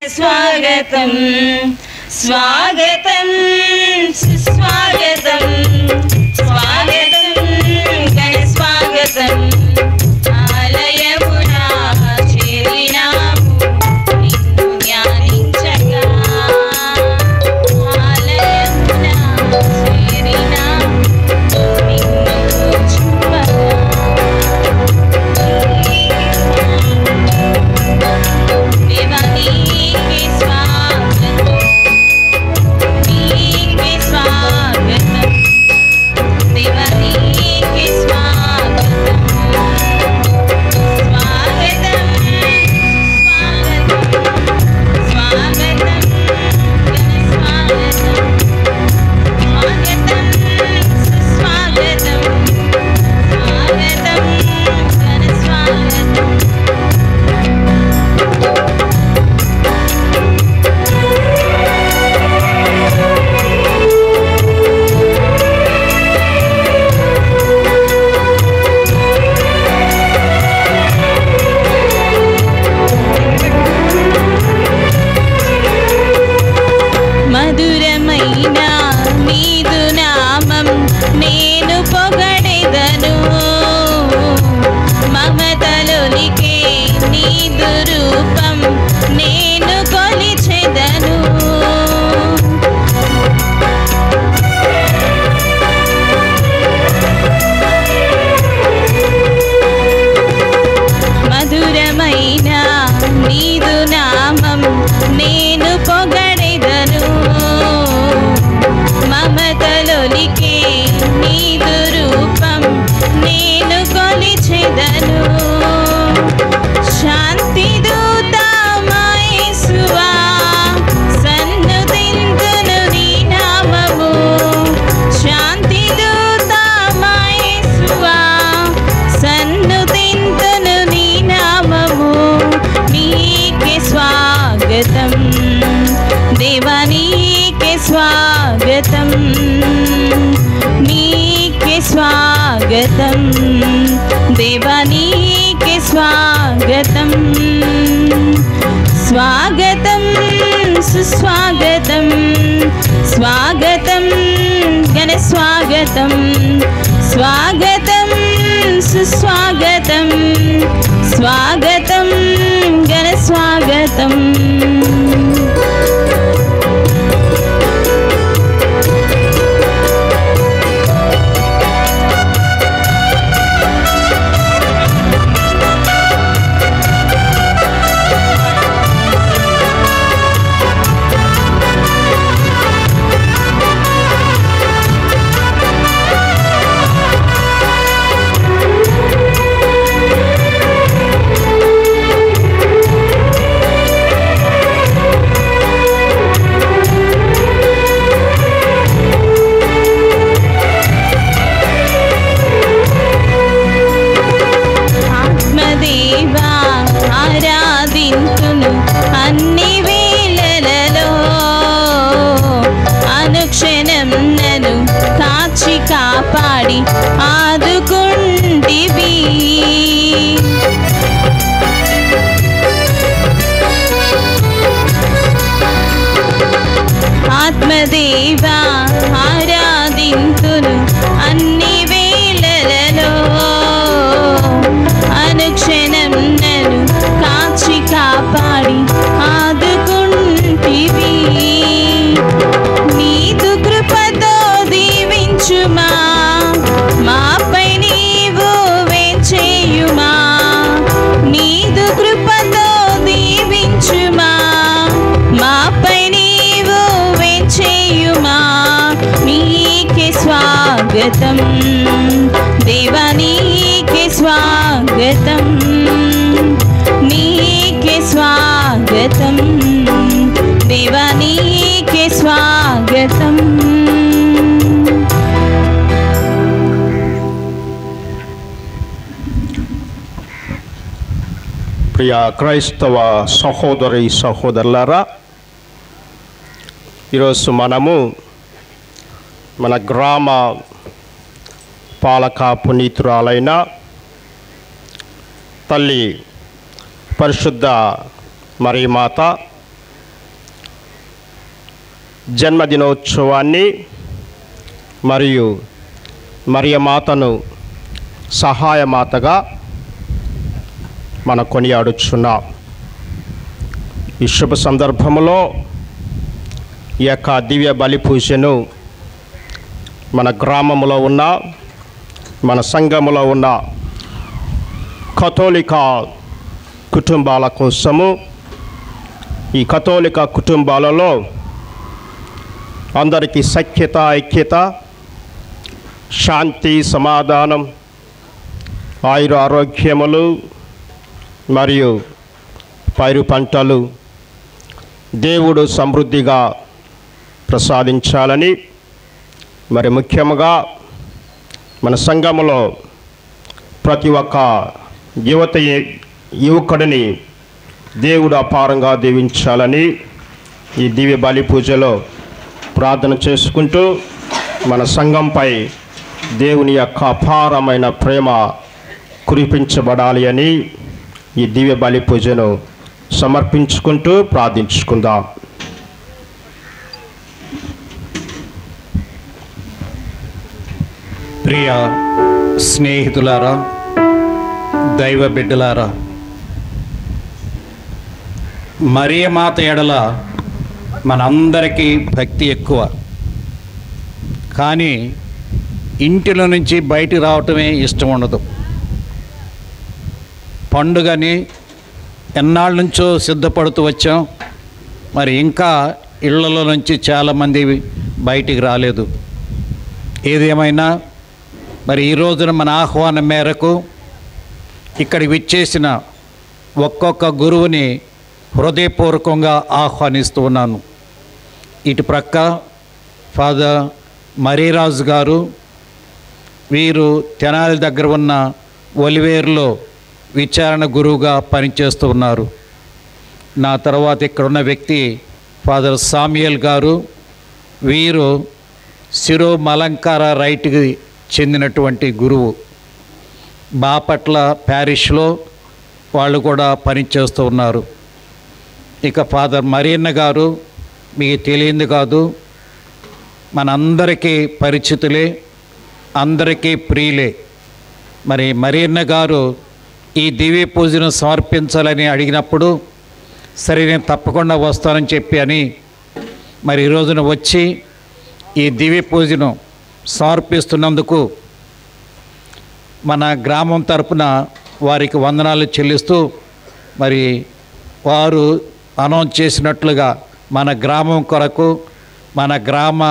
स्वागतं स्वागतं सुस्वागतं स्वागतं गणस्वागतं आलयमुना చేరినాము నిన్ను ధ్యానించగా ఆలయమునా చేరినాము నిన్ను చూపగా దేవానికి స్వాగతం నీకే స్వాగతం దేవానికి స్వాగతం స్వాగతం స్వాగతం స్వాగతం ఘన స్వాగతం స్వాగతం సుస్వాగతం స్వాగతం ఘన మధురమైన నీదు నామం నేను పొగడెదను మమతలోనికే నీదు రూపం నేను కొలిచెదను మధురమైన నీదు నామం నేను పొగడెదను మమతలోనికే నీదు రూపం నేను కొలిచెదను శాంతి దూత యేసువా సన్నుతింతును నీ నామము శాంతి దూత యేసువా సన్నుతింతును నీ నామము నీకే స్వాగతం దేవానికి స్వాగతం నీకే స్వాగతం దేవానికి స్వాగతం స్వాగతం సుస్వాగతం స్వాగతం ఘన స్వాగతం స్వాగతం సుస్వాగతం స్వాగతం ఘన స్వాగతం ఆత్మదేవా ఆరాధింతును అన్ని వేళలలో అనుక్షణం నన్ను కాచి కాపాడి ఆదుకుంటివి ఆత్మదేవా ఆరాధింతును అన్ని వేళలలో అనుక్షణం నన్ను కాచి కాపాడి ఆదుకుంటివి నీదు కృపతో దీవించుమా మాపై నీవు వేచేయుమా నీదు కృపతో దీవించుమా మాపై నీవు వేచేయుమా నీకే స్వాగతం దేవానికి స్వాగతం నీకే స్వాగతం దేవానికి స్వాగతం ప్రియ క్రైస్తవ సహోదరి సహోదరులారా, ఈరోజు మనము మన గ్రామ పాలక పునీతురాలైన తల్లి పరిశుద్ధ మరియమాత జన్మదినోత్సవాన్ని మరియు మరియమాతను సహాయమాతగా మన కొనియాడుచున్నాం. ఈ శుభ సందర్భంలో ఈ యొక్క దివ్య బలి పూజను మన గ్రామంలో ఉన్న మన సంఘములో ఉన్న కథోలిక కుటుంబాల కోసము, ఈ కథోలిక కుటుంబాలలో అందరికీ సఖ్యత, ఐక్యత, శాంతి, సమాధానం, ఆయుర ఆరోగ్యములు మరియు పైరు పంటలు దేవుడు సమృద్ధిగా ప్రసాదించాలని, మరి ముఖ్యంగా మన సంఘములో ప్రతి ఒక్క యువకుడిని దేవుడు అపారంగా దీవించాలని ఈ దివ్య బలి పూజలో ప్రార్థన చేసుకుంటూ మన సంఘంపై దేవుని యొక్క అపారమైన ప్రేమ కురిపించబడాలి అని ఈ దివ్య బలి పూజను సమర్పించుకుంటూ ప్రార్థించుకుందాం. ప్రియ స్నేహితులారా, దైవ బిడ్డలారా, మరియమాత ఎడల మనందరికీ భక్తి ఎక్కువ. కానీ ఇంటిలో నుంచి బయటికి రావటమే ఇష్టం ఉండదు. పండుగని ఎన్నాళ్ళ నుంచో సిద్ధపడుతూ వచ్చాం. మరి ఇంకా ఇళ్లలో నుంచి చాలామంది బయటికి రాలేదు. ఏదేమైనా మరి ఈ రోజున మన ఆహ్వానం మేరకు ఇక్కడికి విచ్చేసిన ఒక్కొక్క గురువుని హృదయపూర్వకంగా ఆహ్వానిస్తూ ఉన్నాను. ఇటు ప్రక్క ఫాదర్ మరీరాజు గారు, వీరు తెనాలి దగ్గర ఉన్న ఒలివేరులో విచారణ గురువుగా పనిచేస్తూ ఉన్నారు. నా తర్వాత ఇక్కడ ఉన్న వ్యక్తి ఫాదర్ సామ్యుయల్ గారు, వీరు సిరో మలంకార రైట్కి చెందినటువంటి గురువు. బాపట్ల ప్యారిష్లో వాళ్ళు కూడా పనిచేస్తూ ఉన్నారు. ఇక ఫాదర్ మరియన్న గారు మీకు తెలియంది కాదు, మనందరికీ పరిచితులే, అందరికీ ప్రియులే. మరి మరియన్న గారు ఈ దివ్య పూజను సమర్పించాలని అడిగినప్పుడు సరే నేను తప్పకుండా వస్తానని చెప్పి అని మరి ఈ రోజున వచ్చి ఈ దివ్య పూజను సమర్పిస్తున్నందుకు మన గ్రామం తరపున వారికి వందనాలు చెల్లిస్తూ, మరి వారు అనౌన్స్ చేసినట్లుగా మన గ్రామం కొరకు, మన గ్రామ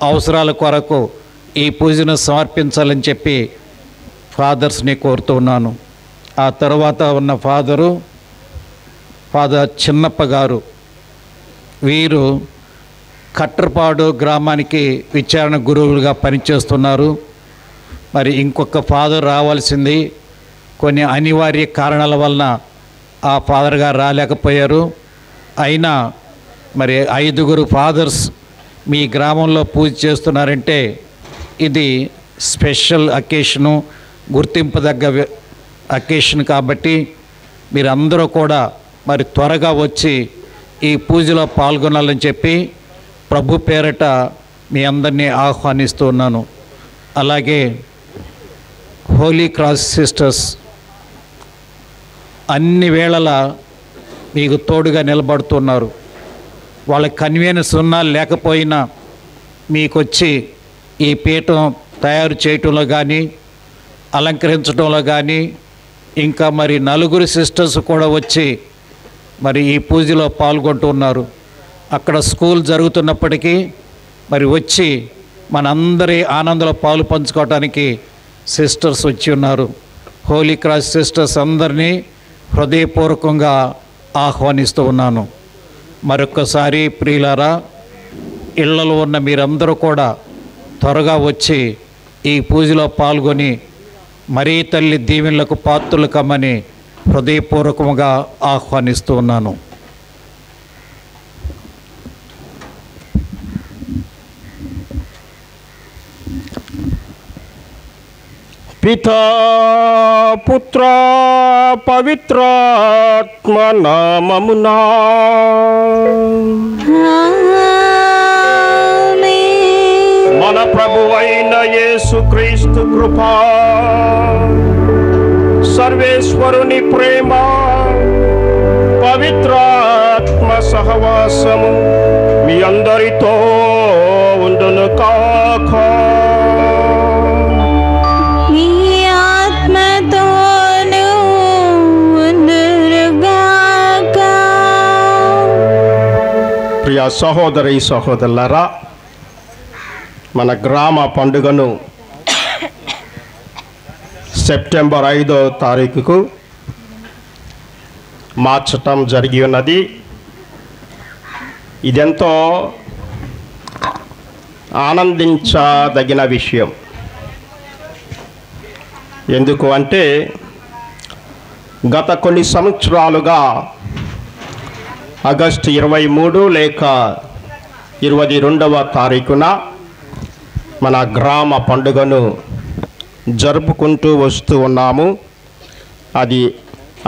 అవసరాల కొరకు ఈ పూజను సమర్పించాలని చెప్పి ఫాదర్స్ని కోరుతూ ఉన్నాను. ఆ తర్వాత ఉన్న ఫాదర్ చిన్నప్ప గారు, వీరు కట్రపాడు గ్రామానికి విచారణ గురువులుగా పనిచేస్తున్నారు. మరి ఇంకొక ఫాదర్ రావాల్సింది, కొన్ని అనివార్య కారణాల వలన ఆ ఫాదర్ గారు రాలేకపోయారు. అయినా మరి 5 ఫాదర్స్ మీ గ్రామంలో పూజ చేస్తున్నారంటే ఇది స్పెషల్ అకేషను, గుర్తింపదగ్గ అకేషన్. కాబట్టి మీరందరూ కూడా మరి త్వరగా వచ్చి ఈ పూజలో పాల్గొనాలని చెప్పి ప్రభు పేరట మీ అందరినీ ఆహ్వానిస్తూ ఉన్నాను. అలాగే హోలీ క్రాస్ సిస్టర్స్ అన్ని వేళలా మీకు తోడుగా నిలబడుతున్నారు. వాళ్ళ కన్వీనియన్స్ ఉన్నా లేకపోయినా మీకు వచ్చి ఈ పీఠం తయారు చేయటంలో కానీ, అలంకరించడంలో కానీ, ఇంకా మరి 4 సిస్టర్స్ కూడా వచ్చి మరి ఈ పూజలో పాల్గొంటున్నారు. అక్కడ స్కూల్ జరుగుతున్నప్పటికీ మరి వచ్చి మనందరి ఆనందంలో పాలు పంచుకోవడానికి సిస్టర్స్ వచ్చి ఉన్నారు. హోలీ క్రాస్ సిస్టర్స్ అందరినీ హృదయపూర్వకంగా ఆహ్వానిస్తూ ఉన్నాను. మరొక్కసారి ప్రియులారా, ఇళ్లలో ఉన్న మీరందరూ కూడా త్వరగా వచ్చి ఈ పూజలో పాల్గొని మరీ తల్లి దీవెనలకు పాత్రలు కమ్మని హృదయపూర్వకంగా ఆహ్వానిస్తూ ఉన్నాను. పితా పుత్ర పవిత్రాత్మ నామమునా. కృప, సర్వేశ్వరుని ప్రేమ, పవిత్రాత్మ సహవాసము మీ అందరితో ఉండును కాక. నీ ఆత్మతోను ఉండునుగాక. ప్రియ సహోదరి సహోదరులారా, మన గ్రామ పండుగను సెప్టెంబర్ 5వ తారీఖుకు మార్చటం జరిగి ఉన్నది. ఇదెంతో ఆనందించదగిన విషయం. ఎందుకు అంటే గత కొన్ని సంవత్సరాలుగా ఆగస్టు 23 లేక 22వ తారీఖున మన గ్రామ పండుగను జరుపుకుంటూ వస్తూ ఉన్నాము. అది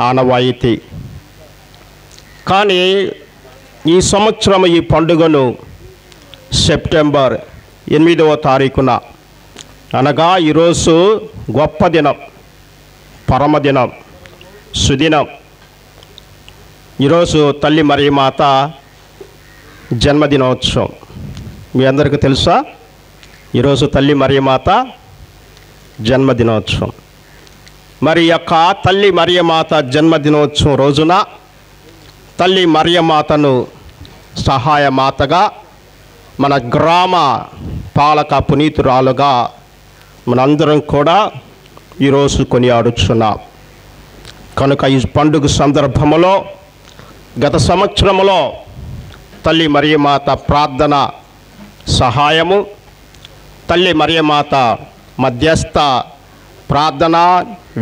ఆనవాయితీ. కానీ ఈ సంవత్సరం ఈ పండుగను సెప్టెంబర్ 8వ తారీఖున, అనగా ఈరోజు గొప్ప దినం, పరమదినం, సుదినం. ఈరోజు తల్లి మరియమాత జన్మదినోత్సవం. మీ అందరికీ తెలుసా? ఈరోజు తల్లి మరియమాత జన్మదినోత్సవం. మరి యొక్క తల్లి మరియమాత జన్మదినోత్సవం రోజున తల్లి మరియమాతను సహాయమాతగా, మన గ్రామ పాలక పునీతురాలుగా మనందరం కూడా ఈరోజు కొనియాడుచున్నాం. కనుక ఈ పండుగ సందర్భంలో గత సంవత్సరంలో తల్లి మరియమాత ప్రార్థన సహాయము, తల్లి మరియమాత మధ్యస్థ ప్రార్థన,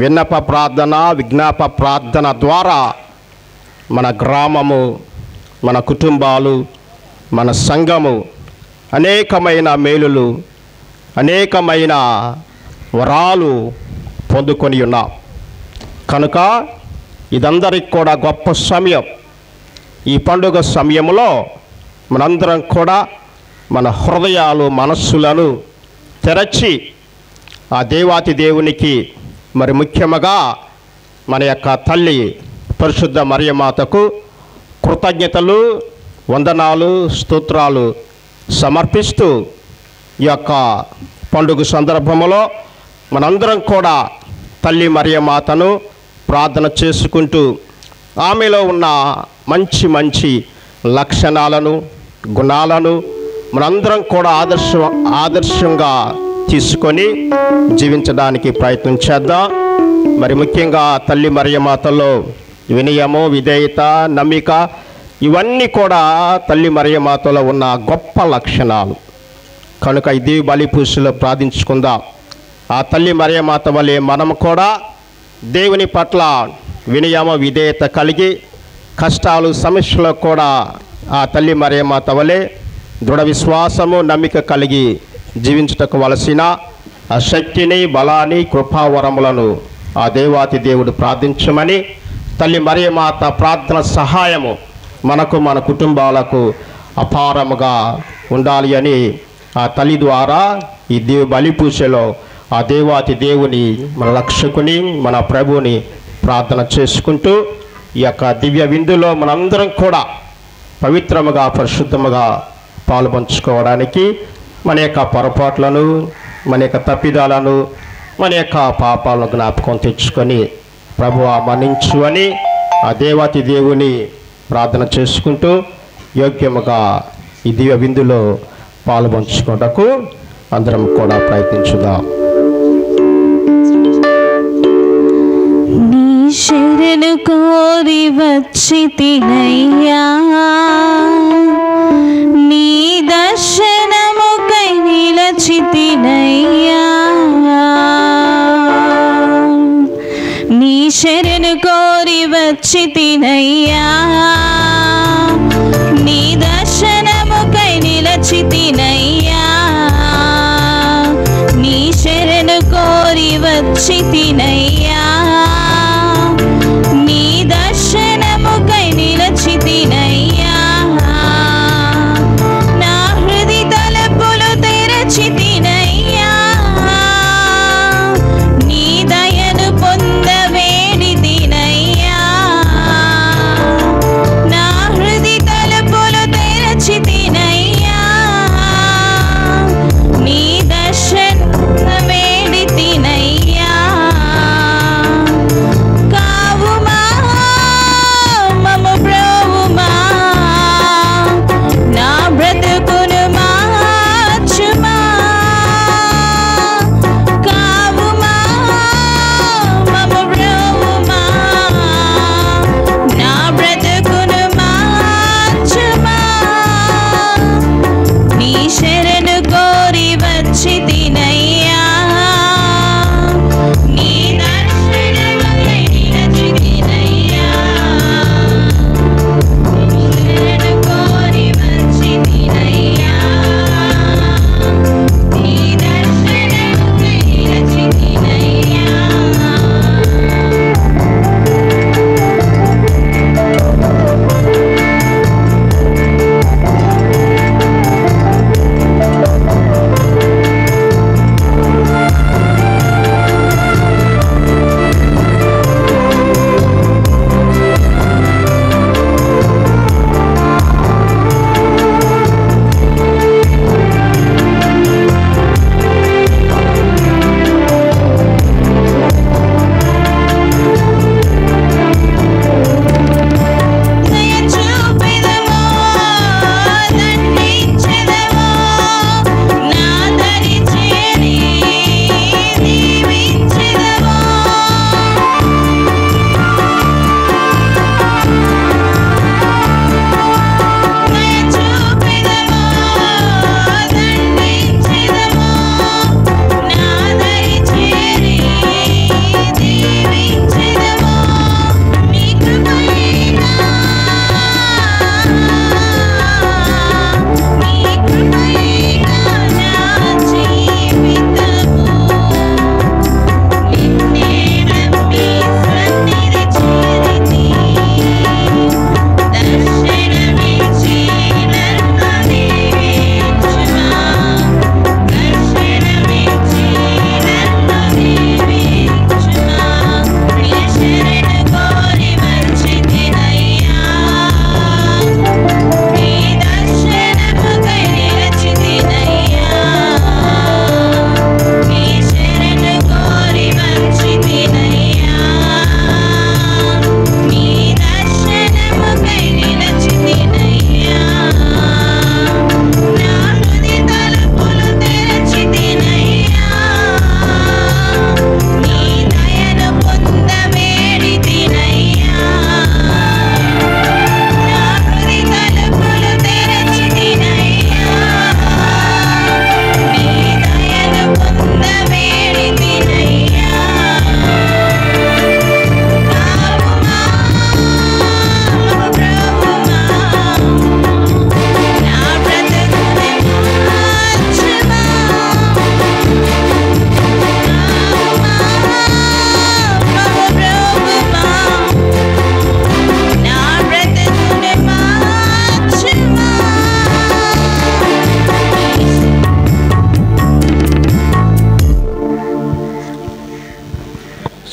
విన్నప ప్రార్థన, విజ్ఞాప ప్రార్థన ద్వారా మన గ్రామము, మన కుటుంబాలు, మన సంఘము అనేకమైన మేలులు, అనేకమైన వరాలు పొందుకొని ఉన్నాం. కనుక ఇదందరికి కూడా గొప్ప సమయం. ఈ పండుగ సమయంలో మనందరం కూడా మన హృదయాలు, మనస్సులను తెరచి ఆ దేవాతి దేవునికి, మరి ముఖ్యముగా మన యొక్క తల్లి పరిశుద్ధ మరియమాతకు కృతజ్ఞతలు, వందనాలు, స్తోత్రాలు సమర్పిస్తూ ఈ యొక్క పండుగ సందర్భంలో మనందరం కూడా తల్లి మరియమాతను ప్రార్థన చేసుకుంటూ ఆమెలో ఉన్న మంచి మంచి లక్షణాలను, గుణాలను మనందరం కూడా ఆదర్శంగా తీసుకొని జీవించడానికి ప్రయత్నం చేద్దాం. మరి ముఖ్యంగా తల్లి మరియమాతలో వినయము, విధేయత, నమ్మిక, ఇవన్నీ కూడా తల్లి మరియమాతలో ఉన్న గొప్ప లక్షణాలు. కనుక ఇది బలి పూజలో ప్రార్థించుకుందాం. ఆ తల్లి మరియమాత వలె మనం కూడా దేవుని పట్ల వినయము, విధేయత కలిగి కష్టాలు, సమస్యలు కూడా ఆ తల్లి మరియమాత వలె దృఢ విశ్వాసము, నమ్మిక కలిగి జీవించుటకు వలసిన ఆ శక్తిని, బలాన్ని, కృపావరములను ఆ దేవాతి దేవుడు ప్రార్థించమని, తల్లి మరియమాత ప్రార్థన సహాయము మనకు, మన కుటుంబాలకు అపారముగా ఉండాలి అని ఆ తల్లి ద్వారా ఈ బలి పూజలో ఆ దేవాతి దేవుని, మన రక్షకుని, మన ప్రభువుని ప్రార్థన చేసుకుంటూ ఈ యొక్క దివ్య విందులో మనందరం కూడా పవిత్రముగా, పరిశుద్ధముగా పాలుపంచుకోవడానికి మన యొక్క పొరపాట్లను, మన యొక్క తప్పిదాలను, మన యొక్క పాపాలను జ్ఞాపకం తెచ్చుకొని ప్రభువా మన్నించు అని ఆ దేవాతి దేవుని ప్రార్థన చేసుకుంటూ యోగ్యముగా ఈ దివ్య విందులో పాలుపంచుకోవటకు అందరం కూడా ప్రయత్నించుదాం. నీ శరణు కోరి వచ్చితినయ్యా, నీ దర్శనముకై నిలచితినయ్యా, నీ శరణు కోరి వచ్చితినయ్యా, నీ దర్శనముకై నిలచితినయ్యా, నీ శరణు కోరి వచ్చితినయ్యా, నీ దర్శనముకై నిలచితినయ్యా, నా హృది తలుపులు తెరచితినయ్యా,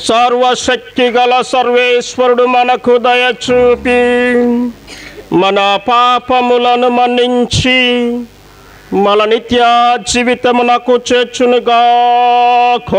సర్వశక్తి గల సర్వేశ్వరుడు మనకు దయచూపి మన పాపములను మన్నించి మన నిత్య జీవితమునకు చేర్చునుగాక.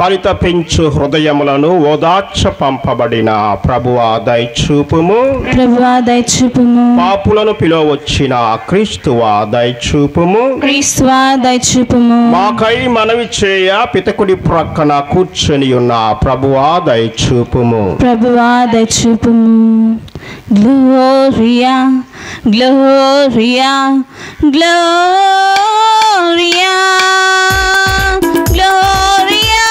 పరితపించు హృదయములను ఓదార్చ పంపబడిన ప్రభువా దయచూపుము. ప్రభువా దయచూపుము. పాపులను పిలువచ్చిన క్రీస్తువా దయచూపుము. క్రీస్తువా దయచూపుము. మాకై మనవి చేయ పితకుడి ప్రక్కన కూర్చొని ఉన్న ప్రభువా దయచూపుము. ప్రభువా దయచూపుము. Gloria gloria gloria gloria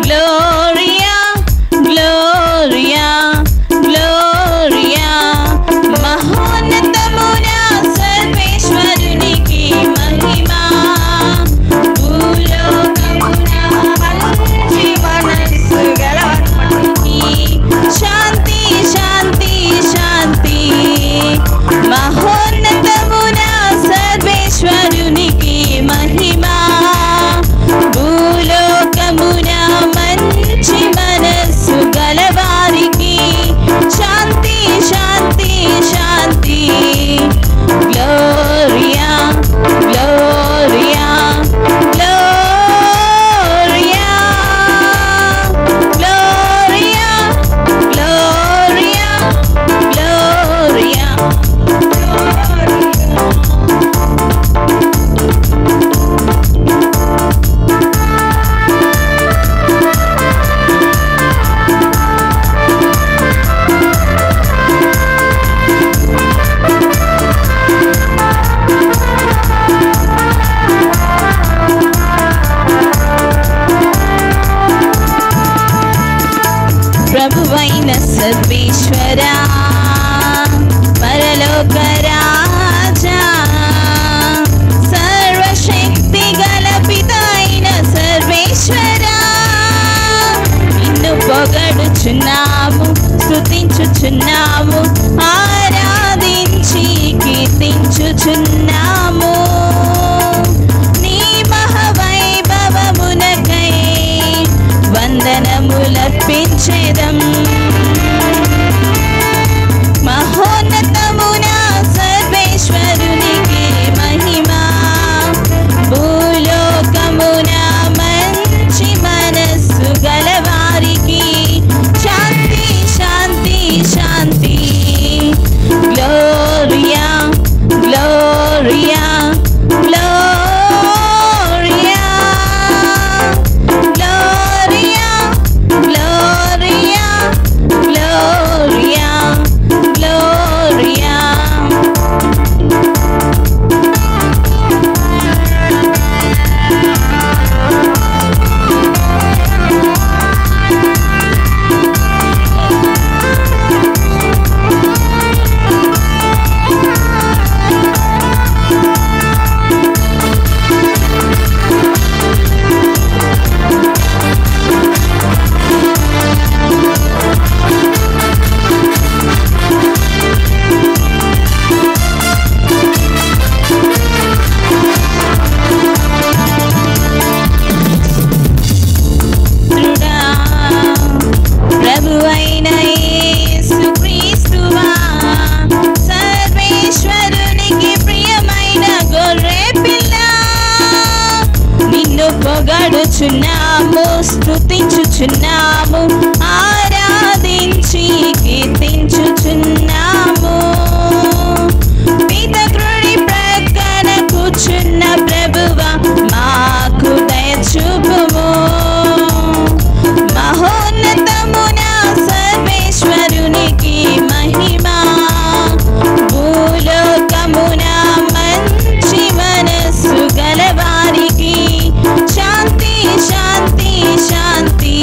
gloria gloria gloria. మహోన్నతమున సర్వేశ్వరునికి మహిమా. భూలోకమున మంచి మనస్సు గలవానికి శాంతి శాంతి శాంతి. మహోన్నతమున సర్వేశ్వరునికి మహిమా. భూలోకమున మంచి మనస్సు గలవారికి శాంతి శాంతి శాంతి. Gloria gloria gloria gloria gloria gloria. ప్రభువైన సర్వేశ్వరా, పరలోక రాజా, సర్వశక్తి గల పిత అయిన సర్వేశ్వరా, నిన్ను పొగడుచున్నాము, స్తుతించుచున్నాము, ఆరాధించి కీర్తించుచున్నాము. నీ మహావైభవమునకై వందనములర్పించెదం. మహోన్నతమున సర్వేశ్వరునికి మహిమా. భూలోకమున మంచి మనస్సు గలవారికి శాంతి శాంతి శాంతి. Gloria gloria gloria gloria gloria gloria gloria. ప్రభువైన యేసుక్రీస్తువా, సర్వేశ్వరునికి ప్రియమైన గొర్రె పిల్ల, నిన్ను పొగడుచున్నాము, స్తుతించుచున్నాము, ఆరాధించి కీర్తించుచున్నాము. పితకుడి ప్రక్కన కూర్చున్న ప్రభువా, మాకు దయచూపుము. మహోన్నతమున సర్వేశ్వరునికి మహిమా. భూలోకమున మంచి మనస్సు గలవారికి శాంతి శాంతి శాంతి.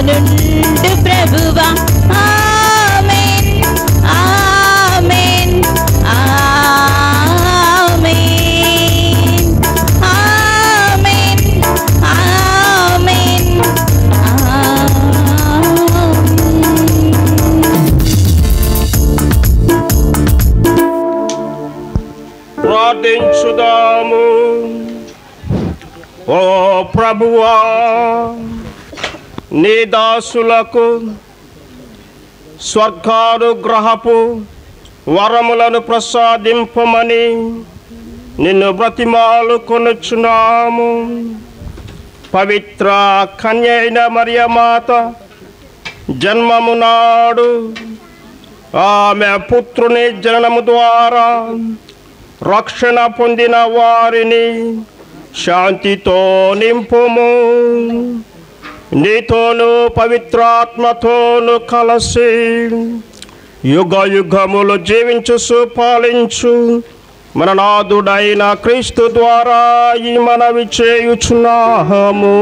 నుండు ప్రభువా. ఆమేన్ ఆమేన్ ఆమేన్ ఆమేన్ ఆమేన్ ప్రార్థించుదాము. ఓ ప్రభువా, నీ దాసులకు స్వర్గానుగ్రహపు వరములను ప్రసాదింపమని నిన్ను బ్రతిమాలు కొనుచున్నాము. పవిత్ర కన్య అయిన మరియమాత జన్మము నాడు ఆమె పుత్రుని జననము ద్వారా రక్షణ పొందిన వారిని శాంతితో నింపుము. నీతోను పవిత్రాత్మతోను కలిసి యుగ యుగములు జీవించు పాలించు మన నాథుడైన క్రీస్తు ద్వారా ఈ మనవి చేయుచున్నాము.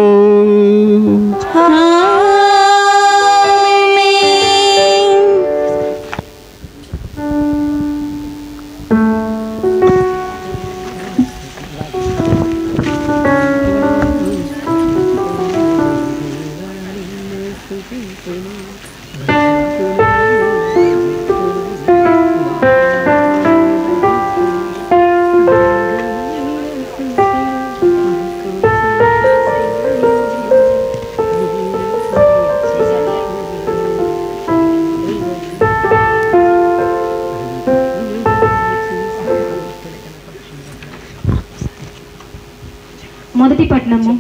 మొదటి పట్టణము.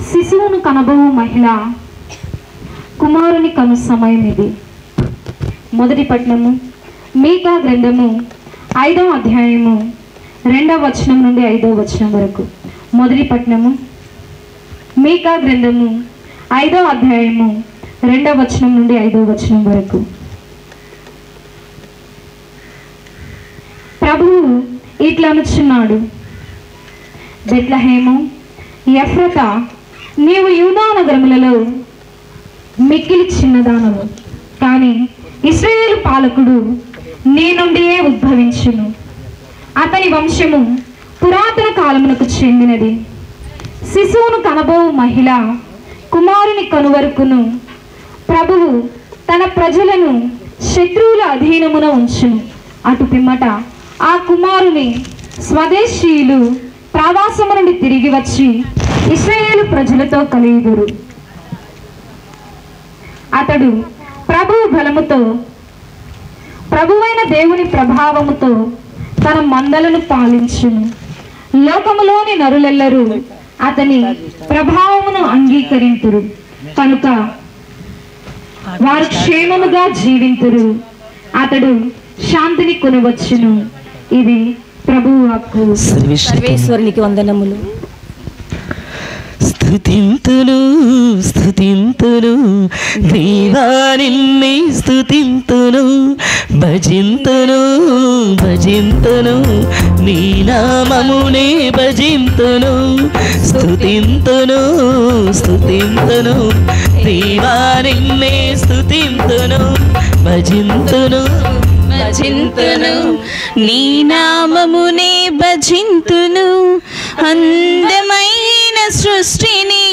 శిశువును కనబోవు మహిళ కుమారుని కను సమయం ఇది. మొదటి పట్టణము మీకా గ్రంథము 5వ అధ్యాయము 2వ వచనం నుండి 5వ వచనం వరకు. మొదటి పట్టణము మీకా గ్రంథము 5వ అధ్యాయము 2వ వచనం నుండి 5వ వచనం వరకు. ప్రభువు ఇట్లనుచున్నాడు, బెత్లెహేము ఎఫ్రతా, నీవు యూదా నగరములలో మిక్కిలి చిన్నదానవు, కానీ ఇశ్రాయేలు పాలకుడు నీ నుండియే ఉద్భవించును. అతని వంశము పురాతన కాలమునకు చెందినది. శిశువును కనబోవు మహిళ కుమారుని కనువరకును ప్రభువు తన ప్రజలను శత్రువుల అధీనమున ఉంచును. అటు పిమ్మట ఆ కుమారుని స్వదేశీయులు ప్రవాసము నుండి తిరిగి వచ్చి ఇశ్రాయేలు ప్రజలతో కలియుదురు. అతడు ప్రభువు బలముతో, ప్రభువైన దేవుని ప్రభావముతో తన మందలను పాలించును. లోకములోని నరులెల్లరూ అతని ప్రభావమును అంగీకరింతురు కనుక వారు క్షేమముగా జీవింతురు. అతడు శాంతిని కొనవచ్చును. ఇది ప్రభువు హక్కు. సర్వేశ్వరునికి వందనములు. స్తుతింతులు స్తుతింతులు దేవా నిన్నే స్తుతింతులు, భజింతులు భజింతులు నీ నామమునే భజింతులు. స్తుతింతులు స్తుతింతులు దేవా నిన్నే స్తుతింతులు, భజింతులు భజింతును నీ నామమునే భజింతును. అందమైన సృష్టిని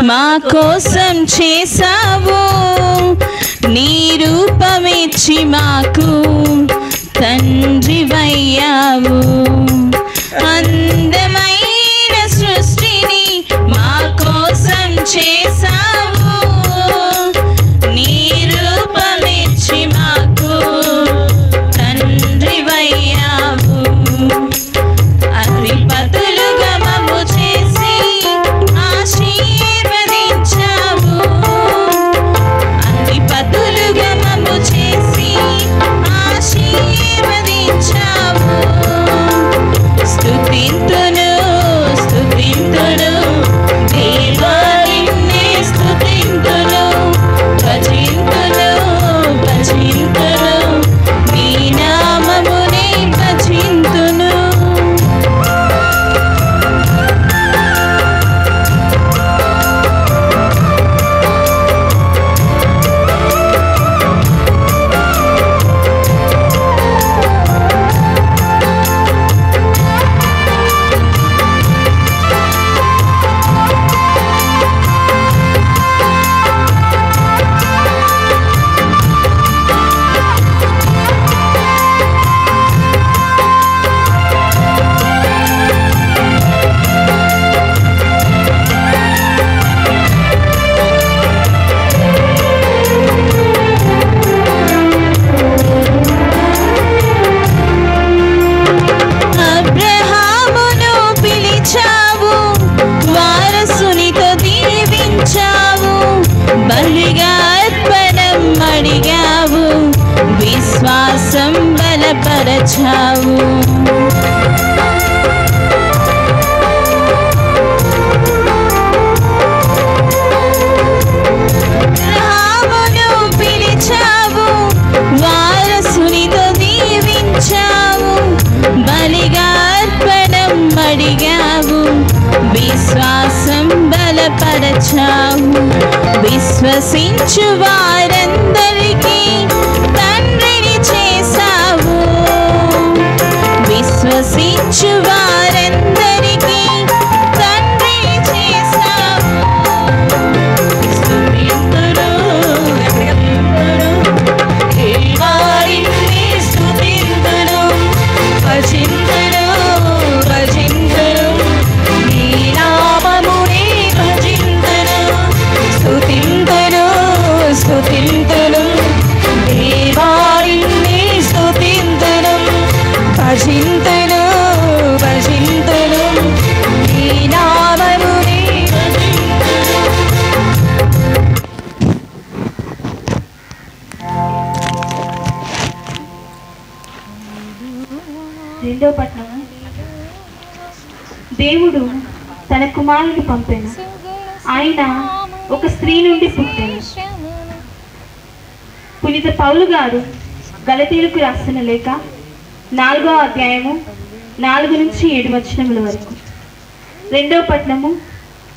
మా కోసం చేసావు, నీ రూపమిచ్చి మాకు తండ్రివయ్యావు. అందమైన సృష్టిని మా కోసం చేసావు, నీ రూపమిచ్చి మాకు తండ్రివయ్యావు. అధిపతులుగా మమ్ము చేసి ఆశీర్వదించావు, అధిపతులుగా మమ్ము చేసి ఆశీర్వదించావు. స్తుతింతును బలపరచావు. రామును పిలిచావు, వారసునితో దీవించావు, బలిగా అర్పణం అడిగావు, విశ్వాసం బలపరచావు. విశ్వసించు వారందరికీ తండ్రిని చేశావు, విశ్వసించు వారందరికీ తండ్రిని చేశావు. స్తుతింతురు, దేవారిని స్తుతింతురు, భజింతురు, భజింతురు, నీ నామమునే భజింతురు. స్తుతింతురు, స్తుతింతురు, దేవారిని స్తుతింతురు, భజింతురు, భజింతురు, నీ నామమునే భజింతురు. రెండో పట్నం. దేవుడు తన కుమారుని పంపెను, ఆయన ఒక స్త్రీ నుండి పుట్టెను. పునీత పౌలు గారు గలతీయులకు రాసిన లేఖ 4వ అధ్యాయము 4 నుంచి 7 వచనముల వరకు. రెండో పట్నము.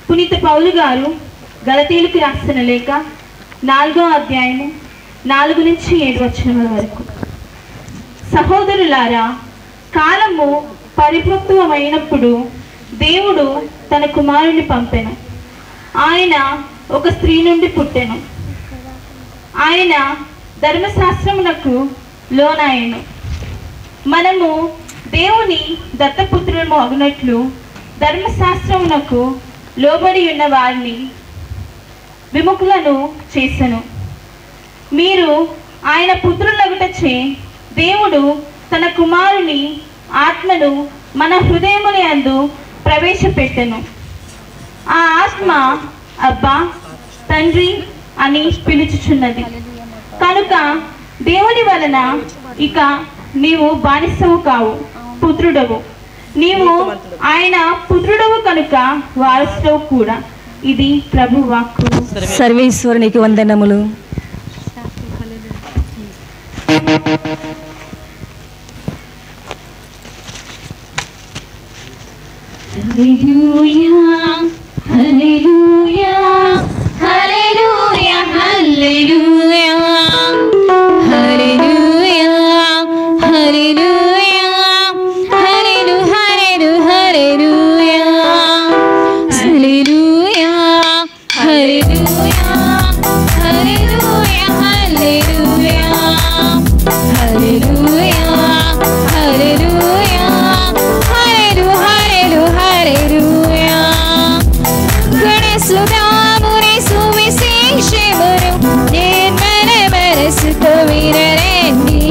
పునీత పౌలు గారు గలతీయులకు రాసిన లేఖ 4వ అధ్యాయము 4 నుంచి 7 వచనముల వరకు. సహోదరులారా, కాలము పరిపక్వమైనప్పుడు దేవుడు తన కుమారుని పంపెను. ఆయన ఒక స్త్రీ నుండి పుట్టెను. ఆయన ధర్మశాస్త్రమునకు లోనాయను. మనము దేవుని దత్తపుత్రులము అగునట్లు ధర్మశాస్త్రమునకు లోబడి ఉన్న వారిని విముఖులను చేసెను. మీరు ఆయన పుత్రులగుటచే దేవుడు తన కుమారుని ఆత్మను మన హృదయముల యందు ప్రవేశపెట్టెను. ఆ ఆత్మ అబ్బా తండ్రి అని పిలుచుచున్నది. కనుక దేవుని వలన ఇక నీవు బానిసవు కావు, పుత్రుడవు. నీవు ఆయన పుత్రుడవు కనుక వారసుడవు కూడా. ఇది ప్రభు వాక్కు. సర్వేశ్వరునికి వందనములు. హల్లెలూయా, హల్లెలూయా, హల్లెలూయా, హల్లెలూయా, హల్లెలూయా, హల్లెలూయా, హల్లెలూయా, హల్లెలూయా, హల్లెలూయా, హల్లెలూయా, హల్లెలూయా, హల్లెలూయా, హల్లెలూయా, హల్లెలూయా. గణసుధాముని సువిశేషమును నిర్మల మనసుతో వినరండి.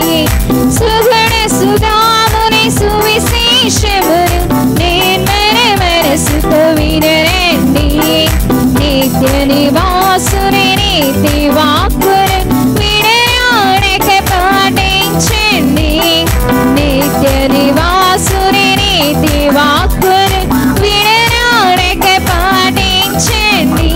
సుగణసుధాముని సువిశేషమును నిర్మల మనసుతో వినరండి. నిత్య నివాసుని నీతి వాక్కును వినరాడక పాటించండి. నిత్య నివాసుని నీతి వాక్కును వినరాడక పాటించండి.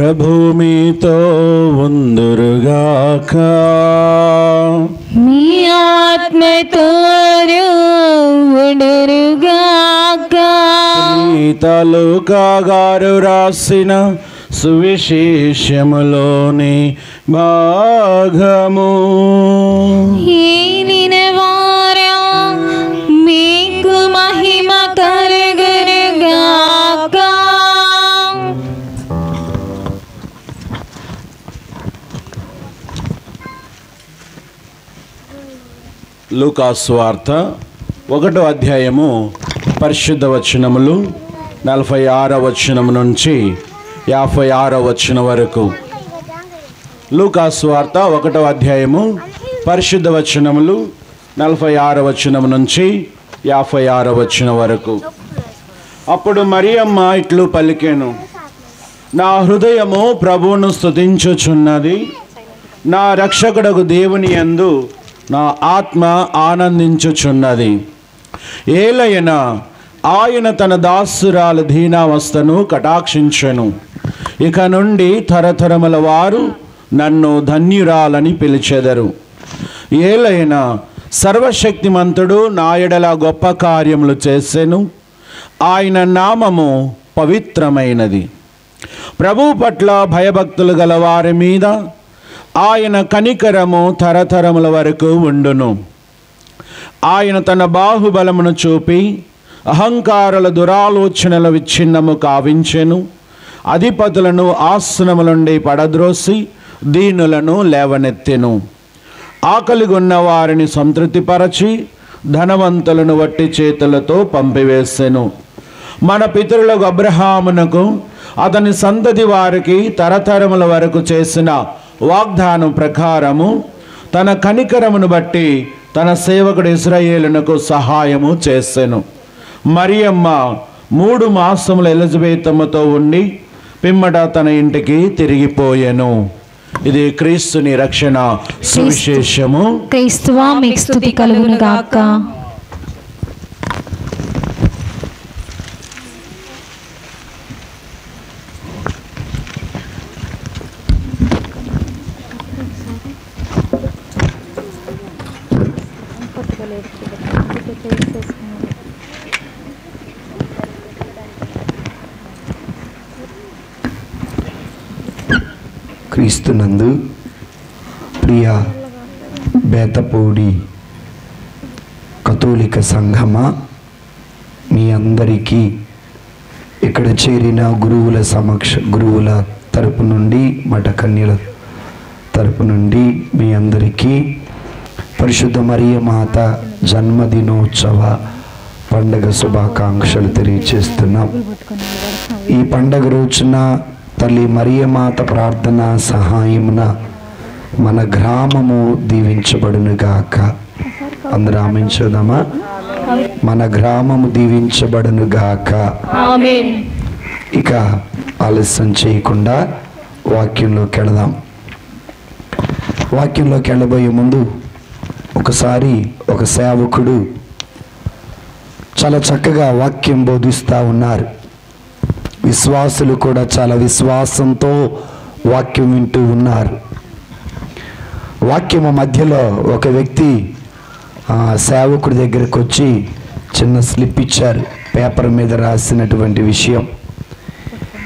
ప్రభుమితో ఉందురుగాక. మీ ఆత్మతోను ఉండురుగాక. లూకా గారు రాసిన సువిశేషములోని భాగము. ఏలినవారా మీకు మహిమ కలుగునుగాక. లూకా సువార్త 1వ అధ్యాయము పరిశుద్ధ వచనములు 46వ వచనం నుంచి 56వ వచనం వరకు. లూకా సువార్త 1వ అధ్యాయము పరిశుద్ధ వచనములు 46వ వచనం నుంచి 56వ వచనం వరకు. అప్పుడు మరియమ్మ ఇట్లు పలికెను, నా హృదయము ప్రభువును స్తుతించుచున్నది, నా రక్షకుడగు దేవుని యందు నా ఆత్మ ఆనందించుచున్నది. ఏలయనా ఆయన తన దాసురాలు దీనావస్థను కటాక్షించెను. ఇక నుండి తరతరముల వారు నన్ను ధన్యురాలని పిలిచెదరు. ఏలైనా సర్వశక్తిమంతుడు నా ఎడల గొప్ప కార్యములు చేసెను. ఆయన నామము పవిత్రమైనది. ప్రభువు పట్ల భయభక్తులు గల వారి మీద ఆయన కనికరము తరతరముల వరకు ఉండును. ఆయన తన బాహుబలమును చూపి అహంకారుల దురాలోచనల విచ్ఛిన్నము కావించెను. అధిపతులను ఆసనముల నుండి పడద్రోసి దీనులను లేవనెత్తెను. ఆకలిగొన్న వారిని సంతృప్తిపరచి ధనవంతులను వట్టి చేతులతో పంపివేసెను. మన పితరులకు అబ్రహామునకు అతని సంతతి వారికి తరతరముల వరకు చేసిన వాగ్దానం ప్రకారము తన కనికరమును బట్టి తన సేవకుడు ఇశ్రాయేలునకు సహాయము చేసెను. మరియమ్మ 3 మాసములు ఎలిజబెతమ్మతో ఉండి పిమ్మట తన ఇంటికి తిరిగిపోయెను. ఇది క్రీస్తుని రక్షణ సువిశేషము. క్రీస్తువా మీకు స్తుతి కలుగునుగాక. క్రీస్తునందు ప్రియ బేతపూడి కథోలిక సంఘమా, మీ అందరికీ ఇక్కడ చేరిన గురువుల తరపు నుండి, మఠ కన్యల తరపు నుండి మీ అందరికీ పరిశుద్ధ మరియ మాత జన్మదినోత్సవ పండగ శుభాకాంక్షలు తెలియచేస్తున్నాం. ఈ పండగ రోజున తల్లి మరియమాత ప్రార్థన సహాయమున మన గ్రామము దీవించబడునుగాక. అందరూ ఆమేన్ చూద్దామా? మన గ్రామము దీవించబడునుగాక. ఆమేన్. ఇక ఆలస్యం చేయకుండా వాక్యంలోకి వెళదాం. వాక్యంలోకి వెళ్ళబోయే ముందు ఒకసారి ఒక సేవకుడు చాలా చక్కగా వాక్యం బోధిస్తూ ఉన్నారు. విశ్వాసులు కూడా చాలా విశ్వాసంతో వాక్యం వింటూ ఉన్నారు. వాక్యము మధ్యలో ఒక వ్యక్తి సేవకుడి దగ్గరకు వచ్చి చిన్న స్లిప్ ఇచ్చారు, పేపర్ మీద రాసినటువంటి విషయం.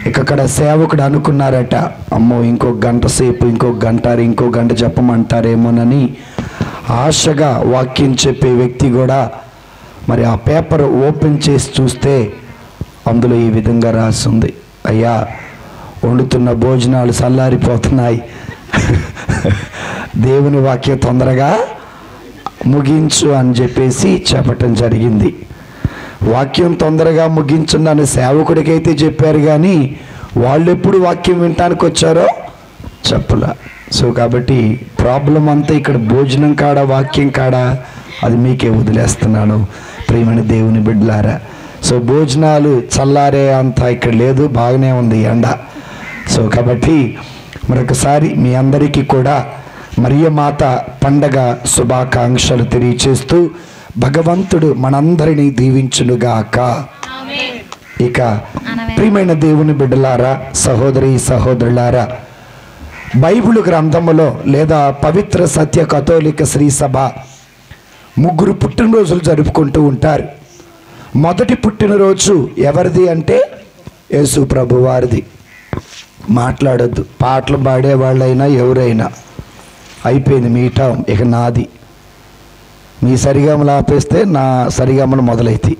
ఇక్కడ సేవకుడు అనుకున్నారట, అమ్మో ఇంకో గంట సేపు, ఇంకో గంట చెప్పమంటారేమోనని ఆశగా వాక్యం చెప్పే వ్యక్తి కూడా మరి ఆ పేపర్ ఓపెన్ చేసి చూస్తే అందులో ఈ విధంగా రాసింది, అయ్యా వండుతున్న భోజనాలు చల్లారిపోతున్నాయి, దేవుని వాక్యం తొందరగా ముగించు అని చెప్పేసి చెప్పటం జరిగింది. వాక్యం తొందరగా ముగించుందని సేవకుడికైతే చెప్పారు, కానీ వాళ్ళు ఎప్పుడు వాక్యం వినటానికి వచ్చారో చెప్పలా. సో కాబట్టి ప్రాబ్లం అంతా ఇక్కడ భోజనం కాడా వాక్యం కాడా అది మీకే వదిలేస్తున్నాను ప్రియమైన దేవుని బిడ్డలారా. సో భోజనాలు చల్లారే అంత ఇక్కడ లేదు, బాగానే ఉంది ఎండ. సో కాబట్టి మరొకసారి మీ అందరికీ కూడా మరియమాత పండగ శుభాకాంక్షలు తెలియచేస్తూ భగవంతుడు మనందరినీ దీవించునుగాక. ఇక ప్రియమైన దేవుని బిడ్డలారా, సహోదరి సహోదరులారా, బైబిల్ గ్రంథములో లేదా పవిత్ర సత్య కథోలిక శ్రీ సభ 3 పుట్టినరోజులు జరుపుకుంటూ ఉంటారు. మొదటి పుట్టినరోజు ఎవరిది అంటే యేసు ప్రభు వారిది. మాట్లాడొద్దు, పాటలు పాడేవాళ్ళైనా ఎవరైనా అయిపోయింది మీ టైం, ఇక నాది. మీ సరిగమలు ఆపేస్తే నా సరిగమలు మొదలైతాయి.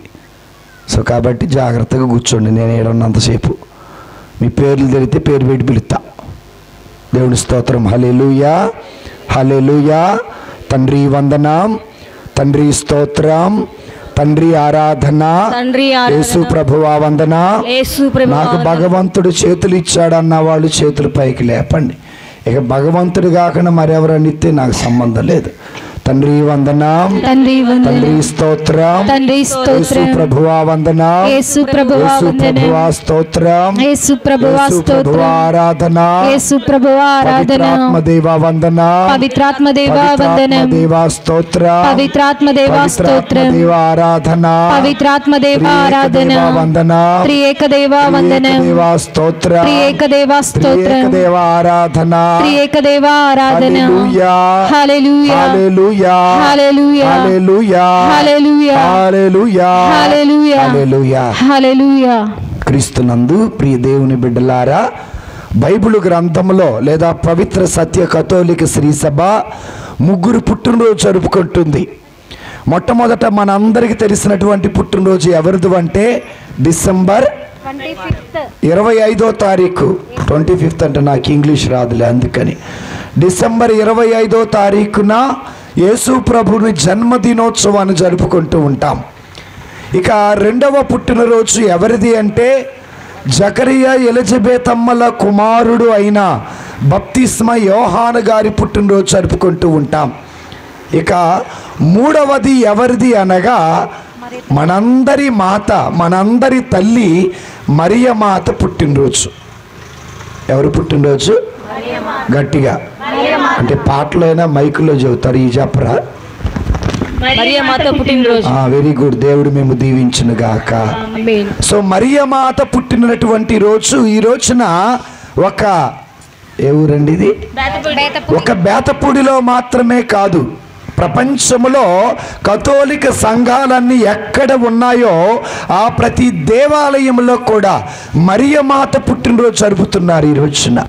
సో కాబట్టి జాగ్రత్తగా కూర్చోండి. నేను ఏడున్నంతసేపు మీ పేర్లు తెలితే పేరు పెట్టి పిలుస్తా. దేవుని స్తోత్రం. హల్లెలూయా, హల్లెలూయా. తండ్రి వందనం, తండ్రి స్తోత్రం, తండ్రి ఆరాధన, యేసు ప్రభువా వందన. నాకు భగవంతుడు చేతులు ఇచ్చాడన్న వాళ్ళు చేతుల పైకి లేపండి. ఇక భగవంతుడు కాకుండా మరెవరని ఇస్తే నాకు సంబంధం లేదు. తండ్రి వందనం, తండ్రి స్తోత్రం, యేసు ప్రభువా వందనం, యేసు ప్రభువా స్తోత్రం, యేసు ప్రభువా ఆరాధన, పవిత్రాత్మ దేవా వందనం, పవిత్రాత్మ దేవా స్తోత్రం, పవిత్రాత్మ దేవా ఆరాధన, పవిత్రాత్మ దేవా వందనం, త్రియేక దేవా వందనం, దేవా స్తోత్రం, త్రియేక దేవా ఆరాధన, హల్లెలూయా, హల్లెలూయా, హల్లెలూయా, హల్లెలూయా, హల్లెలూయా, హల్లెలూయా, హల్లెలూయా, హల్లెలూయా, హల్లెలూయా. క్రీస్తునందు ప్రియ దేవుని బిడ్డలారా, బైబిల్ గ్రంథంలో లేదా పవిత్ర సత్య కథోలిక శ్రీ సభ 3 పుట్టినరోజు జరుపుకుంటుంది. మొట్టమొదట మనందరికీ తెలిసినటువంటి పుట్టినరోజు ఎవరిది అంటే డిసెంబర్ 25వ తారీఖు. 25th అంటే నాకు ఇంగ్లీష్ రాదులే, అందుకని డిసెంబర్ 25వ తారీఖున యేసు ప్రభుని జన్మదినోత్సవాన్ని జరుపుకుంటూ ఉంటాం. ఇక రెండవ పుట్టినరోజు ఎవరిది అంటే జకరియా ఎలిజబెతమ్మల కుమారుడు అయిన బప్తిస్మ యోహాను గారి పుట్టినరోజు జరుపుకుంటూ ఉంటాం. ఇక మూడవది ఎవరిది అనగా మనందరి మాత, మనందరి తల్లి మరియమాత పుట్టినరోజు. ఎవరు పుట్టినరోజు? గట్టిగా అంటే పాటలైనా మైకులో చెబుతారు, ఈ చెప్పరా? Very good. దేవుడు మేము దీవించును గాక. సో మరియమాత పుట్టినటువంటి రోజు ఈ రోజున ఒక ఏ ఊరండి ఇది? ఒక బేతపూడిలో మాత్రమే కాదు, ప్రపంచంలో కథోలిక సంఘాలన్నీ ఎక్కడ ఉన్నాయో ఆ ప్రతి దేవాలయంలో కూడా మరియమాత పుట్టినరోజు జరుపుతున్నారు ఈ రోజున.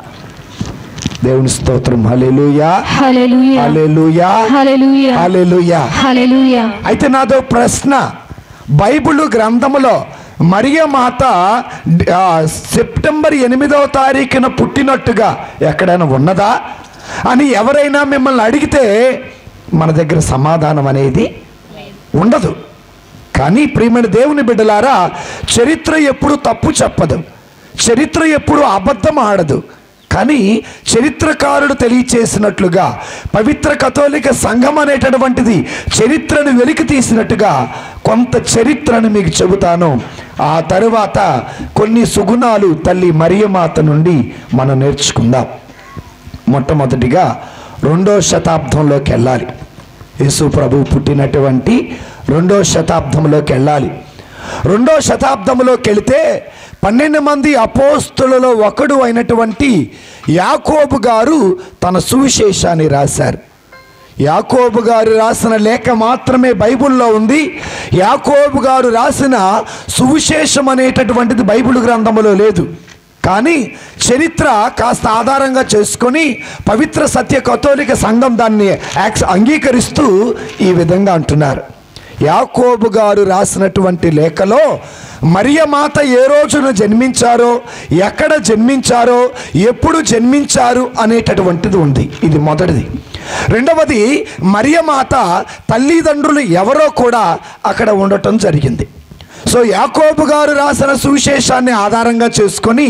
దేవుని స్తోత్రం. హల్లెలూయా, హల్లెలూయా, హల్లెలూయా, హల్లెలూయా, హల్లెలూయా, హల్లెలూయా. అయితే నాదో ప్రశ్న, బైబిల్ గ్రంథములో మరియమాత సెప్టెంబర్ 8వ తారీఖున పుట్టినట్టుగా ఎక్కడైనా ఉన్నదా అని ఎవరైనా మిమ్మల్ని అడిగితే మన దగ్గర సమాధానం అనేది ఉండదు. కానీ ప్రియమైన దేవుని బిడ్డలారా, చరిత్ర ఎప్పుడు తప్పు చెప్పదు, చరిత్ర ఎప్పుడు అబద్ధం ఆడదు. కానీ చరిత్రకారుడు తెలియచేసినట్లుగా పవిత్ర కథోలిక సంఘం అనేటటువంటిది చరిత్రను వెలికి తీసినట్టుగా కొంత చరిత్రను మీకు చెబుతాను. ఆ తరువాత కొన్ని సుగుణాలు తల్లి మరియమాత నుండి మనం నేర్చుకుందాం. మొట్టమొదటిగా 2వ శతాబ్దంలోకి వెళ్ళాలి. యేసు ప్రభు పుట్టినటువంటి 2వ శతాబ్దంలోకి వెళ్ళాలి. 2వ శతాబ్దంలోకి వెళితే 12 మంది అపోస్తులలో ఒకడు అయినటువంటి యాకోబు గారు తన సువిశేషాన్ని రాశారు. యాకోబు గారు రాసిన లేఖ మాత్రమే బైబిల్లో ఉంది. యాకోబు గారు రాసిన సువిశేషం అనేటటువంటిది బైబిల్ గ్రంథంలో లేదు. కానీ చరిత్ర కాస్త ఆధారంగా చేసుకొని పవిత్ర సత్య కథోలిక సంఘం దాన్ని అంగీకరిస్తూ ఈ విధంగా అంటున్నారు. యాకోబు గారు రాసినటువంటి లేఖలో మరియమాత ఏ రోజున జన్మించారో, ఎక్కడ జన్మించారో, ఎప్పుడు జన్మించారు అనేటటువంటిది ఉంది. ఇది మొదటిది. రెండవది, మరియమాత తల్లిదండ్రులు ఎవరో కూడా అక్కడ ఉండటం జరిగింది. సో యాకోబు గారు రాసిన సువిశేషాన్ని ఆధారంగా చేసుకొని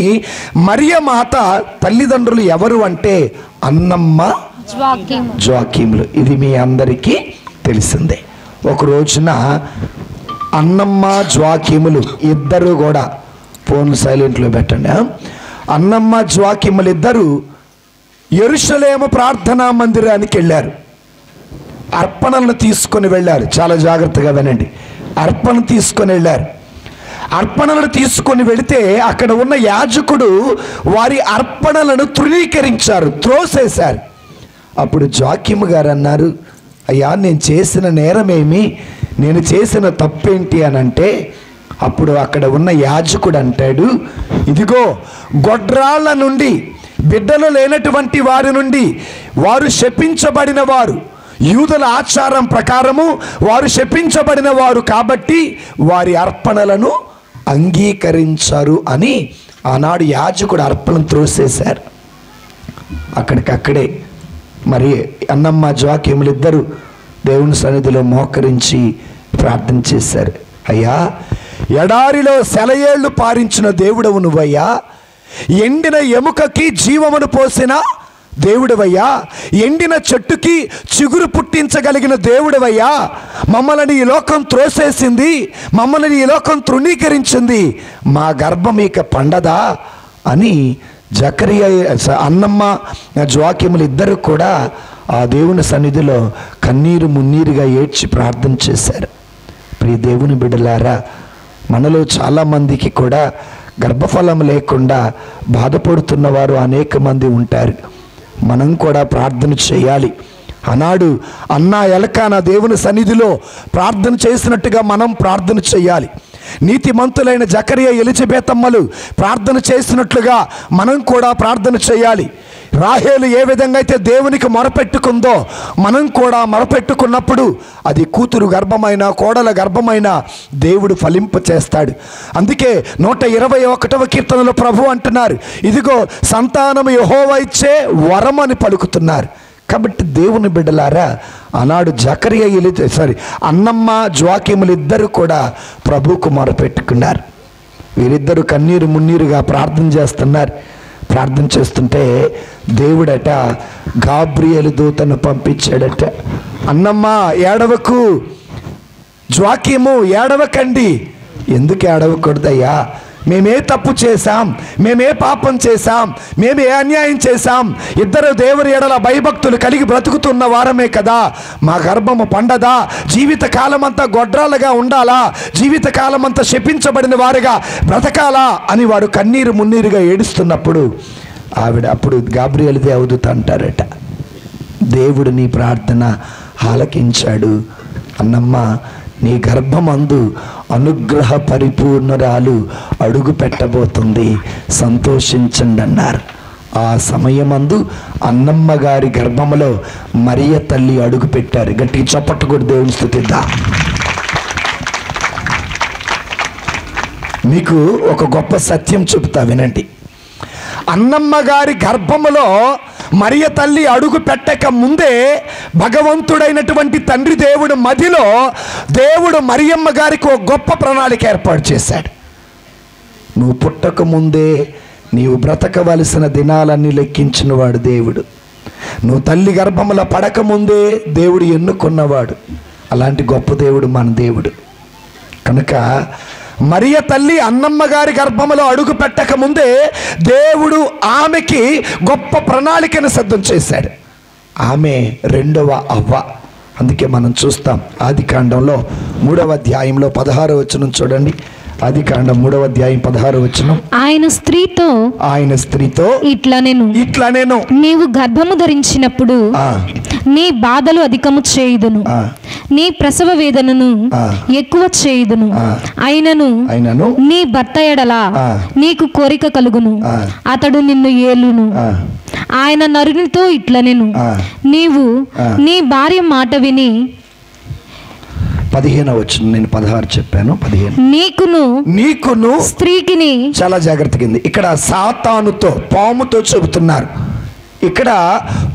మరియమాత తల్లిదండ్రులు ఎవరు అంటే అన్నమ్మ, జోకీములు. ఇది మీ అందరికీ తెలిసిందే. ఒక రోజున అన్నమ్మ జోకీములు ఇద్దరు కూడా, ఫోన్ సైలెంట్లో పెట్టండి, అన్నమ్మ జోకీములు ఇద్దరు యెరూషలేము ప్రార్థనా మందిరానికి వెళ్ళారు. అర్పణలను తీసుకొని వెళ్ళారు. చాలా జాగ్రత్తగా వినండి. అర్పణ తీసుకొని వెళ్ళారు. అర్పణలను తీసుకొని వెళితే అక్కడ ఉన్న యాజకుడు వారి అర్పణలను తృణీకరించారు, త్రోసేశారు. అప్పుడు జోక్యము గారు అన్నారు, అయ్యా నేను చేసిన నేరమేమి, నేను చేసిన తప్పేంటి అని అంటే, అప్పుడు అక్కడ ఉన్న యాజకుడు అంటాడు, ఇదిగో గొడ్రాళ్ళ నుండి, బిడ్డలు లేనటువంటి వారి నుండి వారు శపించబడిన వారు, యూదుల ఆచారం ప్రకారము వారు శపించబడిన వారు కాబట్టి వారి అర్పణలను అంగీకరించారు అని ఆనాడు యాజకుడు అర్పణను త్రోసేశారు. అక్కడికక్కడే మరి అన్నమ్మ జోక్యములు ఇద్దరు దేవుని సన్నిధిలో మోకరించి ప్రార్థన చేశారు. అయ్యా, ఎడారిలో సెలయేళ్లు పారించిన దేవుడవు నువ్వయ్యా, ఎండిన ఎముకకి జీవమును పోసిన దేవుడవయ్యా, ఎండిన చెట్టుకి చిగురు పుట్టించగలిగిన దేవుడవయ్యా, మమ్మల్ని ఈ లోకం త్రోసేసింది, మమ్మల్ని ఈ లోకం తృణీకరించింది, మా గర్భం ఇక పండదా అని జకరియా, అన్నమ్మ జోక్యములు ఇద్దరు కూడా ఆ దేవుని సన్నిధిలో కన్నీరు మున్నీరుగా ఏడ్చి ప్రార్థన చేశారు. ప్రియ దేవుని బిడ్డలారా, మనలో చాలామందికి కూడా గర్భఫలం లేకుండా బాధపడుతున్న వారు అనేక మంది ఉంటారు. మనం కూడా ప్రార్థన చేయాలి. ఆనాడు అన్నా ఎలకానా దేవుని సన్నిధిలో ప్రార్థన చేసినట్టుగా మనం ప్రార్థన చేయాలి. నీతిమంతులైన జకరియా, ఎలిజబెతమ్మలు ప్రార్థన చేసినట్లుగా మనం కూడా ప్రార్థన చేయాలి. రాహేలు ఏ విధంగా అయితే దేవునికి మొరపెట్టుకుందో మనం కూడా మొరపెట్టుకున్నప్పుడు అది కూతురు గర్భమైన, కోడల గర్భమైన దేవుడు ఫలింప చేస్తాడు. అందుకే 121వ కీర్తనలో ప్రభు అంటున్నారు, ఇదిగో సంతానము యెహోవా ఇచ్చే వరం అని పలుకుతున్నారు. కాబట్టి దేవుని బిడ్డలారా, ఆనాడు జకరియా, అన్నమ్మ జోక్యములు ఇద్దరు కూడా ప్రభువుకు మొరపెట్టుకున్నారు. వీరిద్దరూ కన్నీరు మున్నీరుగా ప్రార్థన చేస్తున్నారు. ప్రార్థన చేస్తుంటే దేవుడట గాబ్రియేలు దూతను పంపించాడట. అన్నమ్మ ఏడవకు, జోక్యము ఏడవకండి. ఎందుకు ఏడవకూడదయ్యా? మేమే తప్పు చేశాం, మేమే పాపం చేశాం, మేమే అన్యాయం చేశాం, ఇద్దరు దేవుని ఎడల భయభక్తులు కలిగి బ్రతుకుతున్న వారమే కదా, మా గర్భము పండదా? జీవితకాలం అంతా గొడ్రాలుగా ఉండాలా? జీవితకాలం అంతా శపించబడిన వారుగా బ్రతకాలా అని వారు కన్నీరు మున్నీరుగా ఏడుస్తున్నప్పుడు అప్పుడు గాబ్రియేలు దేవదూత అంటారట, దేవుడు నీ ప్రార్థన ఆలకించాడు. అన్నమ్మ, నీ గర్భమందు అనుగ్రహ పరిపూర్ణురాలు అడుగు పెట్టబోతుంది, సంతోషించండి అన్నారు. ఆ సమయమందు అన్నమ్మ గారి గర్భములో మరియ తల్లి అడుగు పెట్టారు. గట్టిగా చప్పట్లు కూడా దేవుని స్తుతిద్దాం. మీకు ఒక గొప్ప సత్యం చెబుతా వినండి. అన్నమ్మ గారి గర్భములో మరియ తల్లి అడుగు పెట్టక ముందే భగవంతుడైనటువంటి తండ్రి దేవుడు మదిలో దేవుడు మరియమ్మ గారికి ఒక గొప్ప ప్రణాళిక ఏర్పాటు చేశాడు. నువ్వు పుట్టక ముందే నీవు బ్రతకవలసిన దినాలన్నీ లెక్కించిన వాడు దేవుడు. నువ్వు తల్లి గర్భములో పడకముందే దేవుడు ఎన్నుకున్నవాడు. అలాంటి గొప్ప దేవుడు మన దేవుడు. కనుక మరియ తల్లి అన్నమ్మ గారి గర్భములో అడుగు పెట్టక ముందే దేవుడు ఆమెకి గొప్ప ప్రణాళికను సిద్ధం చేశాడు. ఆమె రెండవ అవ్వ. అందుకే మనం చూస్తాం ఆదికాండంలో 3వ అధ్యాయంలో 16వ వచనం చూడండి. ఆదికాండం 3వ అధ్యాయం 16వ వచనం. ఆయన స్త్రీతో ఇట్లా నేను నీవు గర్భము ధరించినప్పుడు నీ బాధలు అధికము చేయుదును, నీ ప్రసవ వేదనను ఎక్కువ చేయుదును, అయినను నీ భర్త ఎడల నీకు కోరిక కలుగును, అతడు నిన్ను ఏలును. ఆయన నరునితో ఇట్లా నీవు నీ భార్య మాట విని 15వ వచనం, నేను 16 చెప్పాను. 15 నీకును స్త్రీకిని. చాలా జాగ్రత్తగా ఇక్కడ సాతానుతో, పాముతో చెబుతున్నారు. ఇక్కడ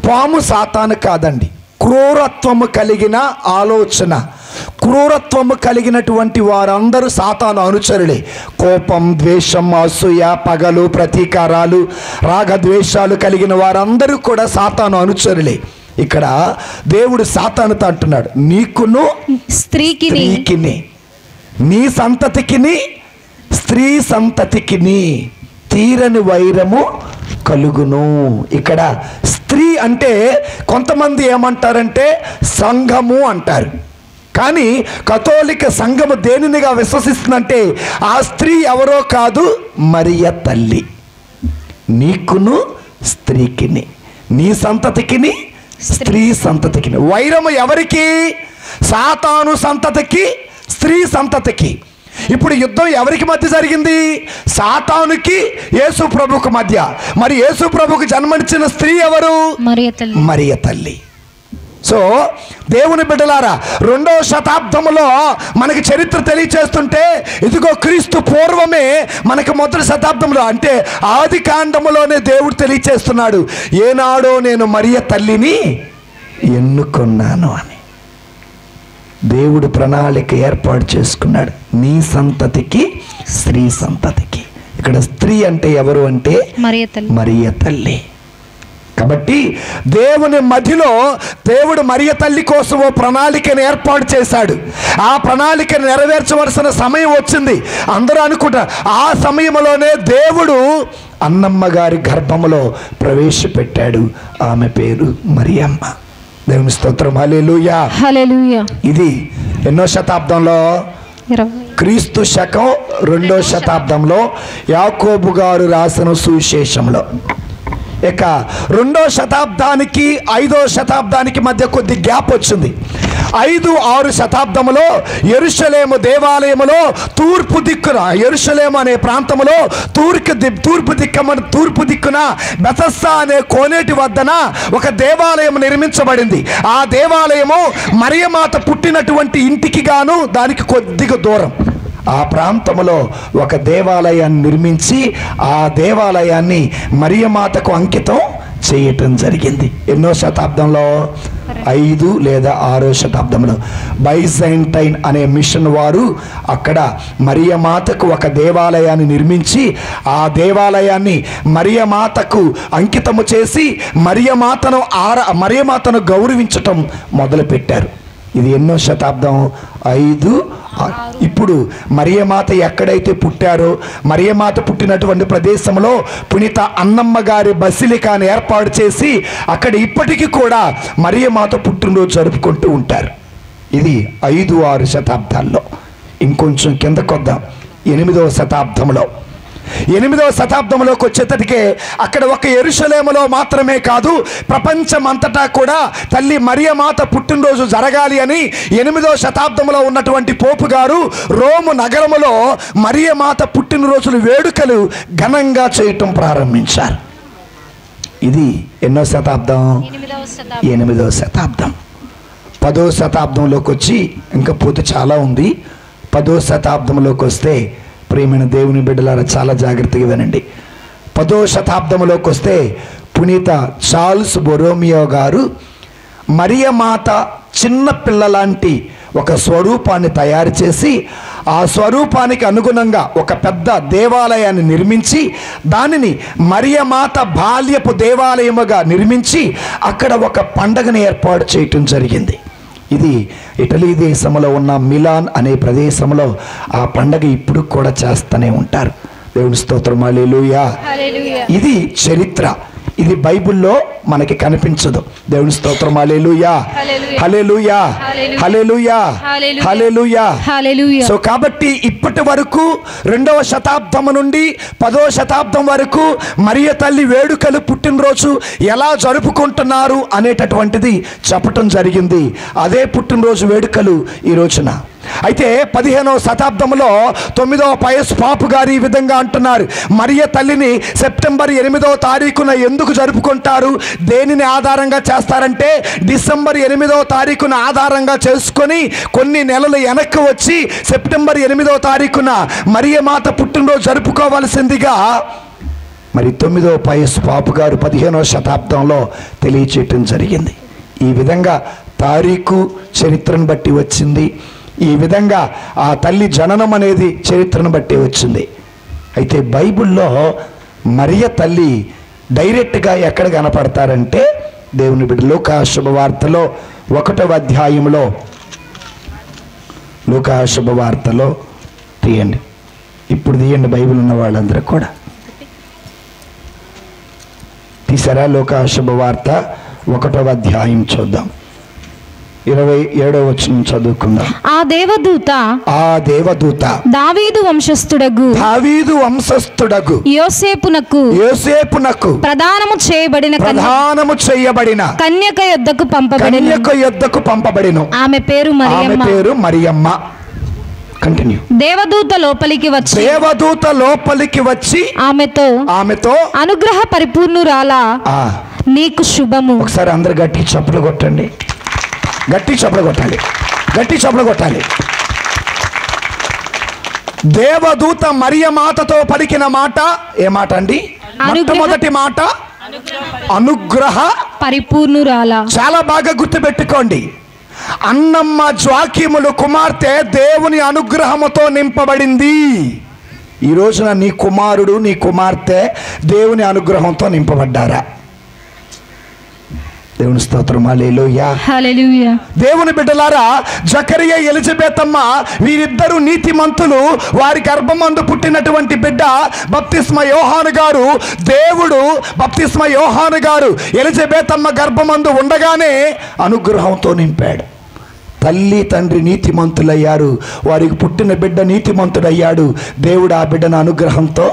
పాము సాతాను కాదండి, క్రూరత్వము కలిగిన ఆలోచన, క్రూరత్వము కలిగినటువంటి వారందరూ సాతాను అనుచరులే. కోపం, ద్వేషం, అసూయ, పగలు, ప్రతీకారాలు, రాగద్వేషాలు కలిగిన వారందరూ కూడా సాతాను అనుచరులే. ఇక్కడ దేవుడు సాతానుతో అంటున్నాడు, నీకును స్త్రీకిని, నీ సంతతికిని స్త్రీ సంతతికిని తీరని వైరము కలుగును. ఇక్కడ స్త్రీ అంటే కొంతమంది ఏమంటారంటే సంఘము అంటారు, కానీ కథోలిక సంఘము దేనినిగా విశ్వసిస్తుందంటే ఆ స్త్రీ ఎవరో కాదు, మరియ తల్లి. నీకును స్త్రీకిని, నీ సంతతికిని స్త్రీ సంతతికిని. వైరము ఎవరికి? సాతాను సంతతికి, స్త్రీ సంతతికి. ఇప్పుడు యుద్ధం ఎవరికి మధ్య జరిగింది? సాతానుకి యేసు ప్రభుకు మధ్య. మరి యేసు ప్రభుకు జన్మనిచ్చిన స్త్రీ ఎవరు? మరియ తల్లి. సో దేవుని బిడ్డలారా, 2వ శతాబ్దంలో మనకి చరిత్ర తెలియచేస్తుంటే, ఇదిగో క్రీస్తు పూర్వమే మనకి 1వ శతాబ్దంలో అంటే ఆది కాండములోనే దేవుడు తెలియచేస్తున్నాడు, ఏనాడో నేను మరియ తల్లిని ఎన్నుకున్నాను అని. దేవుడు ప్రణాళిక ఏర్పాటు చేసుకున్నాడు, నీ సంతతికి స్త్రీ సంతతికి. ఇక్కడ స్త్రీ అంటే ఎవరు అంటే మరియ తల్లి. కాబట్టి దేవుని మధ్యలో దేవుడు మరియ తల్లి కోసం ఓ ప్రణాళికను ఏర్పాటు చేశాడు. ఆ ప్రణాళికను నెరవేర్చవలసిన సమయం వచ్చింది. అందరూ అనుకుంటారు, ఆ సమయంలోనే దేవుడు అన్నమ్మ గారి గర్భములో ప్రవేశపెట్టాడు. ఆమె పేరు మరియమ్మ. దేవుని స్తోత్రం. హల్లెలూయా, హల్లెలూయా. ఇది ఎన్నో శతాబ్దంలో? క్రీస్తు శకం 2వ శతాబ్దంలో యాకోబు గారు రాసిన సువిశేషంలో. ఇక 2వ శతాబ్దానికి 5వ శతాబ్దానికి మధ్య కొద్ది గ్యాప్ వచ్చింది. 5-6 శతాబ్దంలో యెరూషలేము దేవాలయములో తూర్పు దిక్కున, యెరూషలేము అనే ప్రాంతంలో తూర్పు దిక్కున బెతస్దా అనే కోనేటి వద్దన ఒక దేవాలయం నిర్మించబడింది. ఆ దేవాలయము మరియమాత పుట్టినటువంటి ఇంటికి గాను దానికి కొద్దిగా దూరం. ఆ ప్రాంతంలో ఒక దేవాలయాన్ని నిర్మించి ఆ దేవాలయాన్ని మరియమాతకు అంకితం చేయటం జరిగింది. ఎన్నో శతాబ్దంలో? 5 లేదా 6వ శతాబ్దంలో బైజాంటైన్ అనే మిషన్ వారు అక్కడ మరియమాతకు ఒక దేవాలయాన్ని నిర్మించి ఆ దేవాలయాన్ని మరియమాతకు అంకితము చేసి మరియమాతను గౌరవించటం మొదలుపెట్టారు. ఇది ఎన్నో శతాబ్దం? 5. ఇప్పుడు మరియమాత ఎక్కడైతే పుట్టారో, మరియమాత పుట్టినటువంటి ప్రదేశంలో పునీత అన్నమ్మ గారి బసిలికాను ఏర్పాటు చేసి అక్కడ ఇప్పటికీ కూడా మరియమాత పుట్టినరోజు జరుపుకుంటూ ఉంటారు. ఇది 5-6 శతాబ్దాల్లో. ఇంకొంచెం కిందకొద్దాం. 8వ శతాబ్దంలో. 8వ శతాబ్దంలోకి వచ్చేటటికే అక్కడ ఒక యెరూషలేములో మాత్రమే కాదు, ప్రపంచమంతటా కూడా తల్లి మరియమాత పుట్టినరోజు జరగాలి అని 8వ శతాబ్దంలో ఉన్నటువంటి పోపు గారు రోము నగరములో మరియమాత పుట్టినరోజుల వేడుకలు ఘనంగా చేయటం ప్రారంభించారు. ఇది ఎన్నో శతాబ్దం? 8వ శతాబ్దం. 10వ శతాబ్దంలోకి వచ్చి ఇంకా పోతే చాలా ఉంది. 10వ శతాబ్దంలోకి వస్తే ప్రియమైన దేవుని బిడ్డలారా చాలా జాగ్రత్తగా వినండి. 10వ శతాబ్దంలోకి వస్తే పునీత చార్ల్స్ బొరోమియో గారు మరియమాత చిన్న పిల్లలాంటి ఒక స్వరూపాన్ని తయారు చేసి ఆ స్వరూపానికి అనుగుణంగా ఒక పెద్ద దేవాలయాన్ని నిర్మించి దానిని మరియమాత బాల్యపు దేవాలయముగా నిర్మించి అక్కడ ఒక పండగను ఏర్పాటు చేయటం జరిగింది. ఇది ఇటలీ దేశంలో ఉన్న మిలాన్ అనే ప్రదేశంలో ఆ పండగ ఇప్పుడు కూడా చేస్తూనే ఉంటారు. దేవుని స్తోత్రం. హల్లెలూయా. ఇది చరిత్ర. ఇది బైబిల్లో మనకి కనిపించదు. దేవుని స్తోత్రం. హల్లెలూయా, హల్లెలూయా, హల్లెలూయా, హల్లెలూయా. సో కాబట్టి ఇప్పటి వరకు 2వ శతాబ్దం నుండి 10వ శతాబ్దం వరకు మరియ తల్లి వేడుకలు, పుట్టినరోజు ఎలా జరుపుకుంటున్నారు అనేటటువంటిది చెప్పటం జరిగింది. అదే పుట్టినరోజు వేడుకలు ఈ రోజున. అయితే 15వ శతాబ్దంలో 9వ పయస్ పాపు గారు ఈ విధంగా అంటున్నారు, మరియ తల్లిని సెప్టెంబర్ 8వ తారీఖున ఎందుకు జరుపుకుంటారు, దేనిని ఆధారంగా చేస్తారంటే డిసెంబర్ 8వ తారీఖున ఆధారంగా చేసుకొని కొన్ని నెలలు వెనక్కి వచ్చి సెప్టెంబర్ 8వ తారీఖున మరియమాత పుట్టినరోజు జరుపుకోవాల్సిందిగా మరి 9వ పయస్ పాపు గారు 15వ శతాబ్దంలో తెలియచేయటం జరిగింది. ఈ విధంగా తారీఖు చరిత్రను బట్టి వచ్చింది. ఈ విధంగా ఆ తల్లి జననం అనేది చరిత్రను బట్టి వచ్చింది. అయితే బైబిల్లో మరియ తల్లి డైరెక్ట్గా ఎక్కడ కనపడతారంటే దేవుని బిడ్డ లూకా శుభవార్తలో 1వ అధ్యాయంలో, లూకా శుభవార్తలో తీయండి. ఇప్పుడు తీయండి బైబిల్ ఉన్న వాళ్ళందరూ కూడా. తీసారా? లూకా శుభవార్త 1వ అధ్యాయం చూద్దాం. 27వ వచనం చదువుకుందాం. ఆ దేవదూత దావీదు వంశస్థుడగు యోసేపునకు ప్రదానము చేయబడిన కన్యక యొద్దకు పంపబడెను. ఆమె పేరు మరియమ్మ. కంటిన్యూ. దేవదూత లోపలికి వచ్చి ఆమెతో అనుగ్రహ పరిపూర్ణురాలా నీకు శుభము. ఒకసారి అందరు గట్టి చప్పలు కొట్టండి. గట్టి చప్పలు కొట్టాలి. దేవదూత మరియమాతతో పలికిన మాట ఏ మాట అండి? మొట్టమొదటి మాట అనుగ్రహ పరిపూర్ణురాలా. చాలా బాగా గుర్తుపెట్టుకోండి. అన్నమ్మ జ్వాక్యములు కుమార్తె దేవుని అనుగ్రహముతో నింపబడింది. ఈ రోజున నీ కుమారుడు నీ కుమార్తె దేవుని అనుగ్రహంతో నింపబడ్డారా? దేవుని స్తోత్రం. హల్లెలూయా. దేవుని బిడ్డలారా, జకరియా ఎలిజబెతమ్మ వీరిద్దరూ నీతిమంతులు. వారి గర్భమందు పుట్టినటువంటి బిడ్డ బప్తిస్మ యోహాను గారు. దేవుడు బప్తిస్మ యోహాను గారు ఎలిజబెతమ్మ గర్భమందు ఉండగానే అనుగ్రహంతో నింపాడు. తల్లి తండ్రి నీతిమంతులయ్యారు. వారికి పుట్టిన బిడ్డ నీతిమంతుడయ్యాడు. దేవుడు ఆ బిడ్డను అనుగ్రహంతో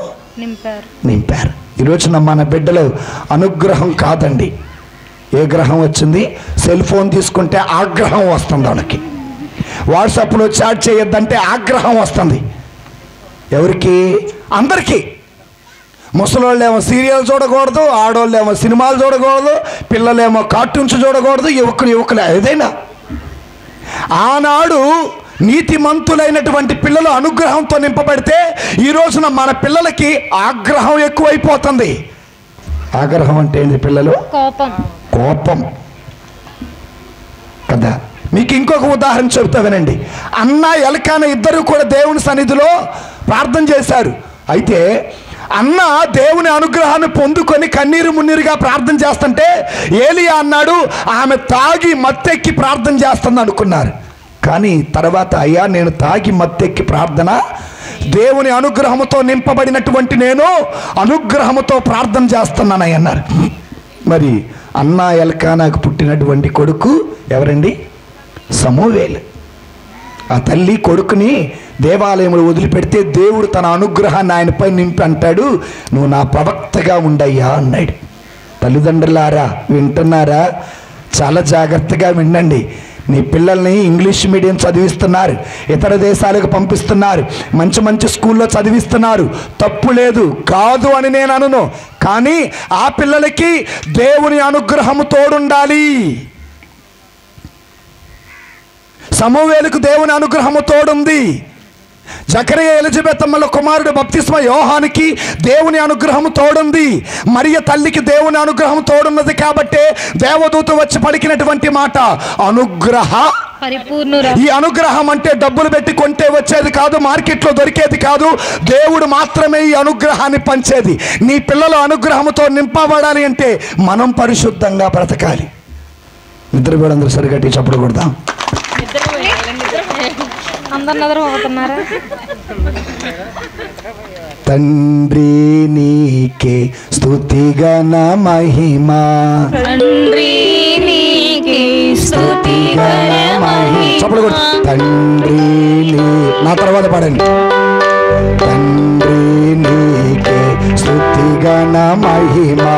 నింపారు. ఈరోజున మన బిడ్డలు అనుగ్రహం కాదండి. ఏ గ్రహం వచ్చింది? సెల్ ఫోన్ తీసుకుంటే ఆగ్రహం వస్తుంది. వాళ్ళకి వాట్సాప్లో చాట్ చేయొద్దంటే ఆగ్రహం వస్తుంది. ఎవరికి? అందరికీ. ముసలోళ్ళేమో సీరియల్ చూడకూడదు, ఆడోళ్ళేమో సినిమాలు చూడకూడదు, పిల్లలేమో కార్టూన్స్ చూడకూడదు, యువకులు ఏదైనా. ఆనాడు నీతిమంతులైనటువంటి పిల్లలు అనుగ్రహంతో నింపబడితే ఈ రోజున మన పిల్లలకి ఆగ్రహం ఎక్కువైపోతుంది. ఆగ్రహం అంటే ఏంటి పిల్లలు? కోపం కదా. మీకు ఇంకొక ఉదాహరణ చెబుతా వినండి. అన్న ఎల్కాన ఇద్దరు కూడా దేవుని సన్నిధిలో ప్రార్థన చేశారు. అయితే అన్న దేవుని అనుగ్రహాన్ని పొందుకొని కన్నీరు మున్నీరుగా ప్రార్థన చేస్తుంటే ఏలియా అన్నాడు ఆమె తాగి మత్తెక్కి ప్రార్థన చేస్తుంది అనుకున్నారు. కానీ తర్వాత అయ్యా నేను తాగి మత్తెక్కి ప్రార్థన, దేవుని అనుగ్రహముతో నింపబడినటువంటి నేను అనుగ్రహముతో ప్రార్థన చేస్తున్నానని అన్నారు. మరి అన్న ఎల్కానాకు పుట్టినటువంటి కొడుకు ఎవరండి? సమూవేలు. ఆ తల్లి కొడుకుని దేవాలయంలో వదిలిపెడితే దేవుడు తన అనుగ్రహాన్ని ఆయనపై నింపి అంటాడు, నువ్వు నా ప్రవక్తగా ఉండయ్యా అన్నాడు. తల్లిదండ్రులారా వింటున్నారా? చాలా జాగ్రత్తగా వినండి. నీ పిల్లల్ని ఇంగ్లీష్ మీడియం చదివిస్తున్నారు, ఇతర దేశాలకు పంపిస్తున్నారు, మంచి మంచి స్కూల్లో చదివిస్తున్నారు. తప్పు లేదు, కాదు అని నేను అనను. కానీ ఆ పిల్లలకి దేవుని అనుగ్రహము తోడుండాలి. సమూవేలుకు దేవుని అనుగ్రహము తోడుంది. జకరియా ఎలిజబెతమ్మల కుమారుడు బప్తిస్మ యోహానికి దేవుని అనుగ్రహం తోడుంది. మరియ తల్లికి దేవుని అనుగ్రహం తోడున్నది. కాబట్టే దేవదూత వచ్చి పలికినటువంటి మాట అనుగ్రహ పరిపూర్ణురాలా. ఈ అనుగ్రహం అంటే డబ్బులు పెట్టి కొంటే వచ్చేది కాదు, మార్కెట్లో దొరికేది కాదు. దేవుడు మాత్రమే ఈ అనుగ్రహాన్ని పంచేది. నీ పిల్లలు అనుగ్రహంతో నింపబడాలి అంటే మనం పరిశుద్ధంగా బ్రతకాలి. నిద్రపోవడం సరిగట్టి చప్పుడు కొడదాం. తండ్రి నీకే స్తుతిగణ మహిమా, తండ్రి నీకే స్తుతిగణ మహిమా. చప్పుడు కొడు. తండ్రి నా తర్వాత పాడండి. తండ్రి నీకే స్తుతిగణ మహిమా,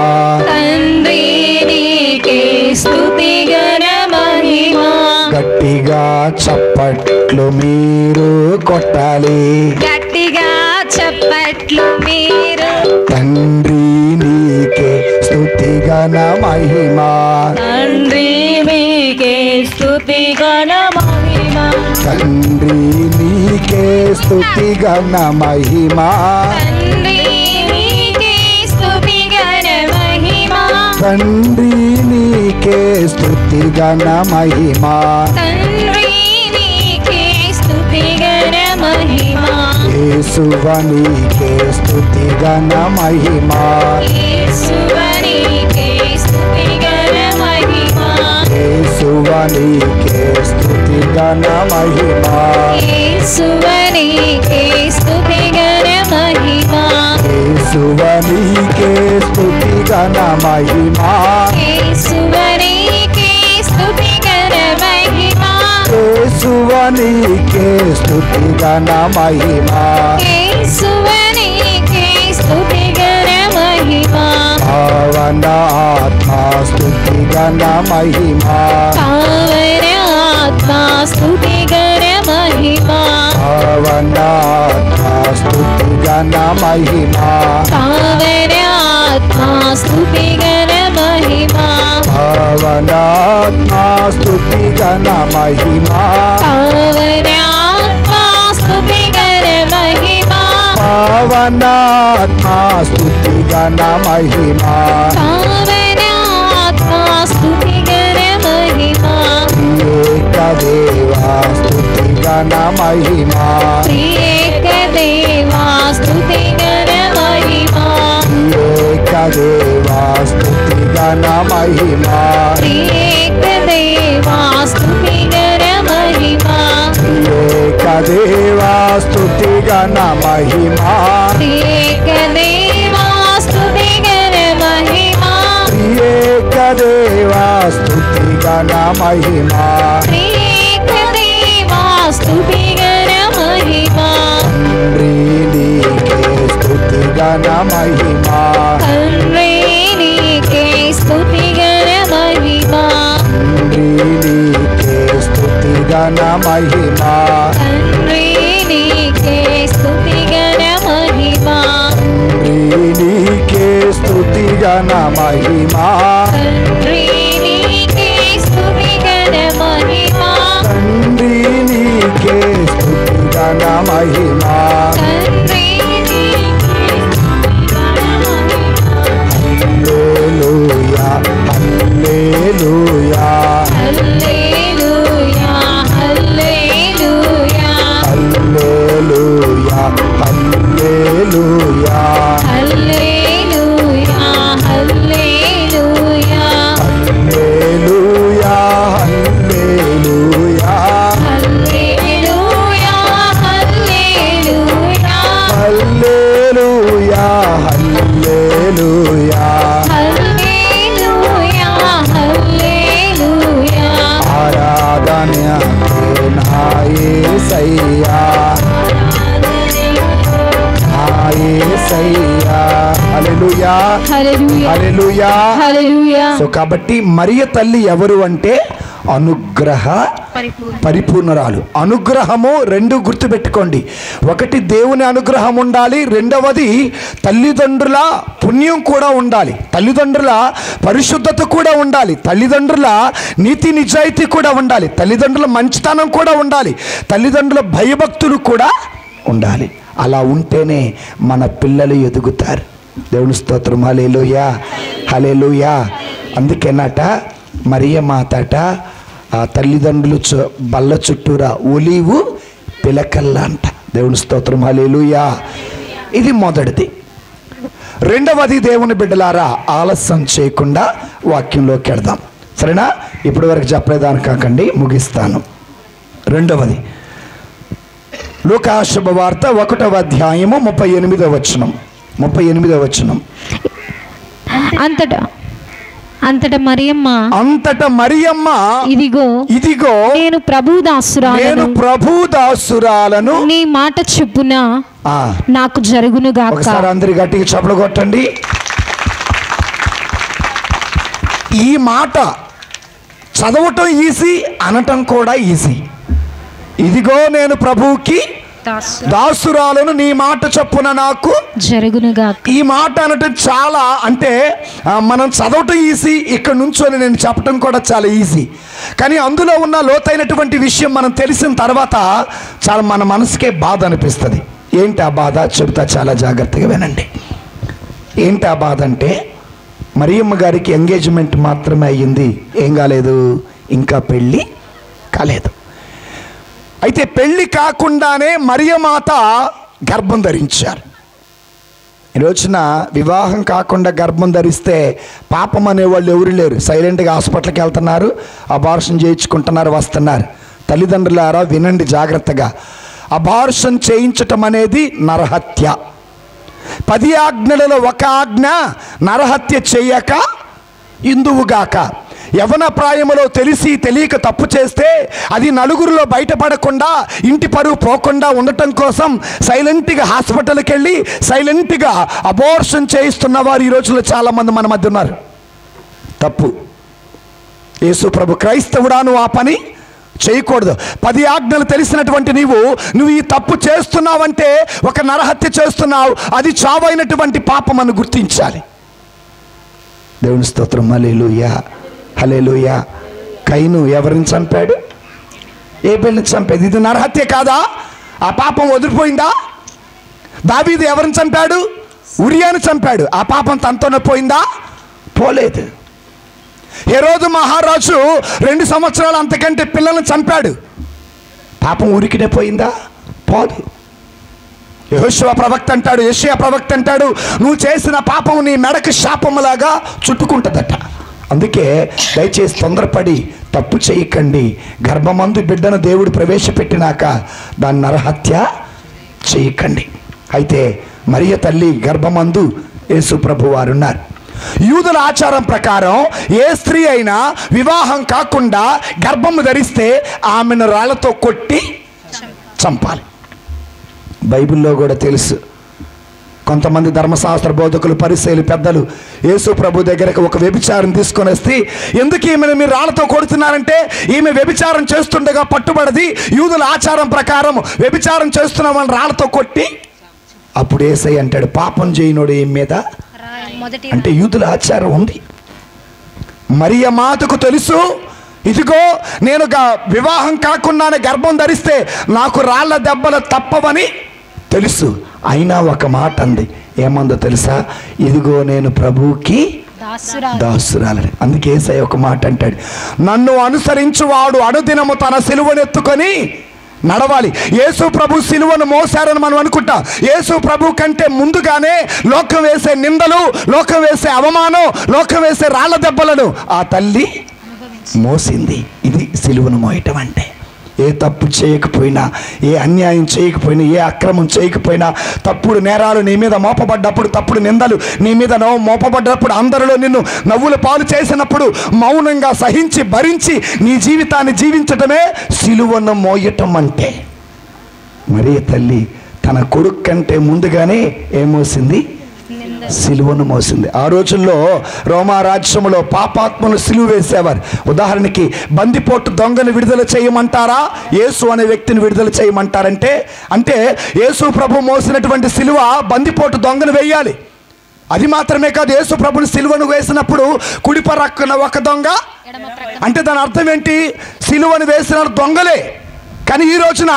తండ్రి నీకే స్తుతిగణ మహిమా. గట్టిగా చప్పట్లు మీరు కొట్టాలి, గట్టిగా చప్పట్లు మీరు. తండ్రి నీకే స్తుతిగణ మహిమా, తండ్రి నీకే స్తుతిగణ మహిమా. తండ్రి నీకే స్తుతిగణ మహిమా, తండ్రి నీకే స్తుతిగణ మహిమా. తండ్రి నీకే స్తుతిగణ మహిమా, తండ్రి నీకే స్తుతిగణ మహిమా. యేసువ నీకే స్తుతిగణ మహిమా, యేసువ నీకే స్తుతిగణ మహిమా. యేసువ నీకే స్తుతిగణ మహిమా, యేసువ నీకే స్తుతిగణ మహిమా. యేసువ నీకే స్తుతిగణ మహిమా, యేసువ నీకే స్తుతిగణ మహిమా. ఘన మహిమ యేసువే నీకే స్తుతి ఘన మహిమ పావన ఆత్మ స్తుతి ఘన మహిమ పావన ఆత్మ స్తుతి ఘన మహిమ పావన ఆత్మ స్తుతి ఘన మహిమ పావన ఆత్మ స్తుతి ఘన మహిమ పావన ఆత్మ స్తుతి ఘన మహిమ పావన ఆత్మ స్తుతి ఘన మహిమ పావన ఆత్మ స్తుతి ఘన మహిమ పావన ఆత్మ స్తుతి ఘన మహిమ ఏక దేవా స్తుతి ఘన మహిమ త్రియేక దేవా స్తుతి ఘన మహిమ ఏక దేవా స్తుతి ఘన మహిమ త్రియేక దేవా స్తుతి ఘన మహిమ ఏక దేవా స్తుతి ఘన మహిమ త్రియేక దేవా స్తుతి ఘన మహిమ ఏక దేవా స్తుతి ఘన మహిమ త్రియేక దేవా స్తుతి ఘన మహిమ తండ్రి నీకే స్తుతి ఘన మహిమ తండ్రి నీకే స్తుతి ఘన మహిమ తండ్రి నీకే స్తుతి ఘన మహిమ తండ్రి నీకే స్తుతి ఘన మహిమ తండ్రి నీకే స్తుతి ఘన మహిమ తండ్రి నీకే స్తుతి ఘన మహిమ తండ్రి నీకే స్తుతి ఘన మహిమ తండ్రి నీకే స్తుతి ఘన మహిమ హల్లెలూయా హల్లెలూయా హల్లెలూయా హల్లెలూయా హల్లెలూయా హల్లెలూయా హల్లెలూయా హల్లెలూయా హల్లెలూయా హల్లెలూయా హల్లెలూయా హల్లెలూయా హల్లెలూయా హల్లెలూయా హల్లెలూయా ఆరాధన నా యేసయ్యా నా యేసయ్యా హల్లెలూయా హల్లెలూయా హల్లెలూయా హల్లెలూయా సో కాబట్టి మరియ తల్లి ఎవరు అంటే అనుగ్రహ పరిపూర్ణరాలు. అనుగ్రహము రెండు గుర్తుపెట్టుకోండి. ఒకటి దేవుని అనుగ్రహం ఉండాలి, రెండవది తల్లిదండ్రుల పుణ్యం కూడా ఉండాలి, తల్లిదండ్రుల పరిశుద్ధత కూడా ఉండాలి, తల్లిదండ్రుల నీతి నిజాయితీ కూడా ఉండాలి, తల్లిదండ్రుల మంచితనం కూడా ఉండాలి, తల్లిదండ్రుల భయభక్తులు కూడా ఉండాలి. అలా ఉంటేనే మన పిల్లలు ఎదుగుతారు. దేవుని స్తోత్రం. హల్లెలూయా హల్లెలూయా. అందుకేనట మరియ మాతట ఆ తల్లిదండ్రులు బల్ల చుట్టూరా ఒలీవు పిలకల్లా అంట. దేవుని స్తోత్రం. హల్లెలూయా. ఇది మొదటిది. రెండవది దేవుని బిడ్డలారా ఆలస్యం చేయకుండా వాక్యంలోకి వెళ్దాం. సరేనా? ఇప్పటి వరకు చెప్పలేదాని కాకండి, ముగిస్తాను. రెండవది లూకా శుభవార్త 1వ అధ్యాయము 38వ వచనం. 38వ వచనం. అంతటా మరియమ్మ ఇదిగో నేను ప్రభుదాసురాలను నీ మాట చెప్పున నాకు జరుగునుగాక. ఒకసారి అందరి గట్టిగా చప్పలు కొట్టండి. ఈ మాట చదవటం ఈజీ, అనటం కూడా ఈజీ. ఇదిగో నేను ప్రభువుకి దాసురాలను, నీ మాట చొప్పున నాకు జరుగునుగాక. ఈ మాట అనటం చాలా, అంటే మనం చదవటం ఈజీ, ఇక్కడ నుంచొని నేను చెప్పటం కూడా చాలా ఈజీ. కానీ అందులో ఉన్న లోతైనటువంటి విషయం మనం తెలిసిన తర్వాత చాలా మన మనసుకే బాధ అనిపిస్తుంది. ఏంటి ఆ బాధ చెబుతా, చాలా జాగ్రత్తగా వినండి. ఏంటి ఆ బాధ అంటే, మరియమ్మ గారికి ఎంగేజ్మెంట్ మాత్రమే అయ్యింది, ఏం కాలేదు, ఇంకా పెళ్ళి కాలేదు. అయితే పెళ్ళి కాకుండానే మరియమాత గర్భం ధరించారు. ఈ రోజున వివాహం కాకుండా గర్భం ధరిస్తే పాపం అనేవాళ్ళు ఎవరు లేరు. సైలెంట్గా హాస్పిటల్కి వెళ్తున్నారు, అబార్షన్ చేయించుకుంటున్నారు, వస్తున్నారు. తల్లిదండ్రులారా వినండి జాగ్రత్తగా. అబార్షన్ చేయించటం అనేది నరహత్య. 10 ఆజ్ఞలలో ఒక ఆజ్ఞ నరహత్య చేయక ఇందువుగాక. యవ్వన ప్రాయములో తెలిసి తెలియక తప్పు చేస్తే అది నలుగురిలో బయటపడకుండా ఇంటి పరువు పోకుండా ఉండటం కోసం సైలెంట్గా హాస్పిటల్కి వెళ్ళి సైలెంట్గా అబోర్షన్ చేయిస్తున్న వారు ఈ రోజుల్లో చాలామంది మన మధ్య ఉన్నారు. తప్పు. యేసు ప్రభు క్రైస్తవుడా, నువ్వు ఆ పని చేయకూడదు. 10 ఆజ్ఞలు తెలిసినటువంటి నువ్వు ఈ తప్పు చేస్తున్నావంటే ఒక నరహత్య చేస్తున్నావు. అది చావైనటువంటి పాపం అని గుర్తించాలి. దేవుని స్తోత్రం. హల్లెలూయా, హల్లెలూయా. కయీను ఎవరిని చంపాడు? ఏబేలుని చంపేది. ఇది నరహత్య కాదా? ఆ పాపం వదిలిపోయిందా? దావీదు ఎవరిని చంపాడు? ఉరియాను చంపాడు. ఆ పాపం తనతోనే పోయిందా? పోలేదు. హెరోదు మహారాజు 2 సంవత్సరాలు అంతకంటే పిల్లల్ని చంపాడు. పాపం ఉరికినే పోయిందా? పోదు. యెహోషువ ప్రవక్త అంటాడు, యెషయా ప్రవక్త అంటాడు, నువ్వు చేసిన పాపం నీ మెడకు శాపములాగా చుట్టుకుంటుందట. అందుకే దయచేసి తొందరపడి తప్పు చేయకండి. గర్భమందు బిడ్డను దేవుడు ప్రవేశపెట్టినాక దాన్ని నరహత్య చేయకండి. అయితే మరియ తల్లి గర్భమందు యేసు ప్రభు వారు ఉన్నారు. యూదుల ఆచారం ప్రకారం ఏ స్త్రీ అయినా వివాహం కాకుండా గర్భము ధరిస్తే ఆమెను రాళ్లతో కొట్టి చంపాలి. బైబిల్లో కూడా తెలుసు. కొంతమంది ధర్మశాస్త్ర బోధకులు, పరిసయ్యులు, పెద్దలు యేసు ప్రభు దగ్గరకు ఒక వ్యభిచారం తీసుకొని వస్తే, ఎందుకు ఈమెను మీరు రాళ్లతో కొడుతున్నారంటే, ఈమె వ్యభిచారం చేస్తుండగా పట్టుబడది, యూదుల ఆచారం ప్రకారం వ్యభిచారం చేస్తున్నామని రాళ్లతో కొట్టి, అప్పుడు యేసయ్య అంటాడు, పాపం చేయనోడు ఏం మీద అంటే యూదుల ఆచారం ఉంది. మరియ మాతకు తెలుసు, ఇదిగో నేను వివాహం కాకుండానే గర్భం ధరిస్తే నాకు రాళ్ల దెబ్బలు తప్పవని తెలుసు. అయినా ఒక మాట అంది. ఏమందో తెలుసా? ఇదిగో నేను ప్రభువుకి దాసురాలని. అందుకే యేసయ్య ఒక మాట అంటాడు, నన్ను అనుసరించువాడు అనుదినము తన సిలువనెత్తుకొని నడవాలి. యేసు ప్రభు సిలువను మోసారని మనం అనుకుంటాం. యేసు ప్రభు కంటే ముందుగానే లోకం వేసే నిందలు, లోకం వేసే అవమానం, లోకం వేసే రాళ్ల దెబ్బలను ఆ తల్లి మోసింది. ఇది సిలువను మోయటం అంటే. ఏ తప్పు చేయకపోయినా, ఏ అన్యాయం చేయకపోయినా, ఏ అక్రమం చేయకపోయినా, తప్పుడు నేరాలు నీ మీద మోపబడ్డప్పుడు, తప్పుడు నిందలు నీ మీద మోపబడ్డప్పుడు, అందరిలో నిన్ను నవ్వుల పాలు చేసినప్పుడు మౌనంగా సహించి భరించి నీ జీవితాన్ని జీవించటమే సిలువను మోయటం అంటే. మరియ తల్లి తన కొడుకు కంటే ముందుగానే ఏం మోసింది? సిలువను మోసింది. ఆ రోజుల్లో రోమా రాజ్యంలో పాపాత్మను సిలువ వేసేవారు. ఉదాహరణకి బందిపోటు దొంగను విడుదల చేయమంటారా, యేసు అనే వ్యక్తిని విడుదల చేయమంటారంటే, అంటే యేసు ప్రభు మోసినటువంటి సిలువ బందిపోటు దొంగను వేయాలి. అది మాత్రమే కాదు, యేసు ప్రభుని సిలువను వేసినప్పుడు కుడి పక్కన ఒక దొంగ అంటే దాని అర్థం ఏంటి? సిలువను వేసిన దొంగలే. కానీ ఈ రోజున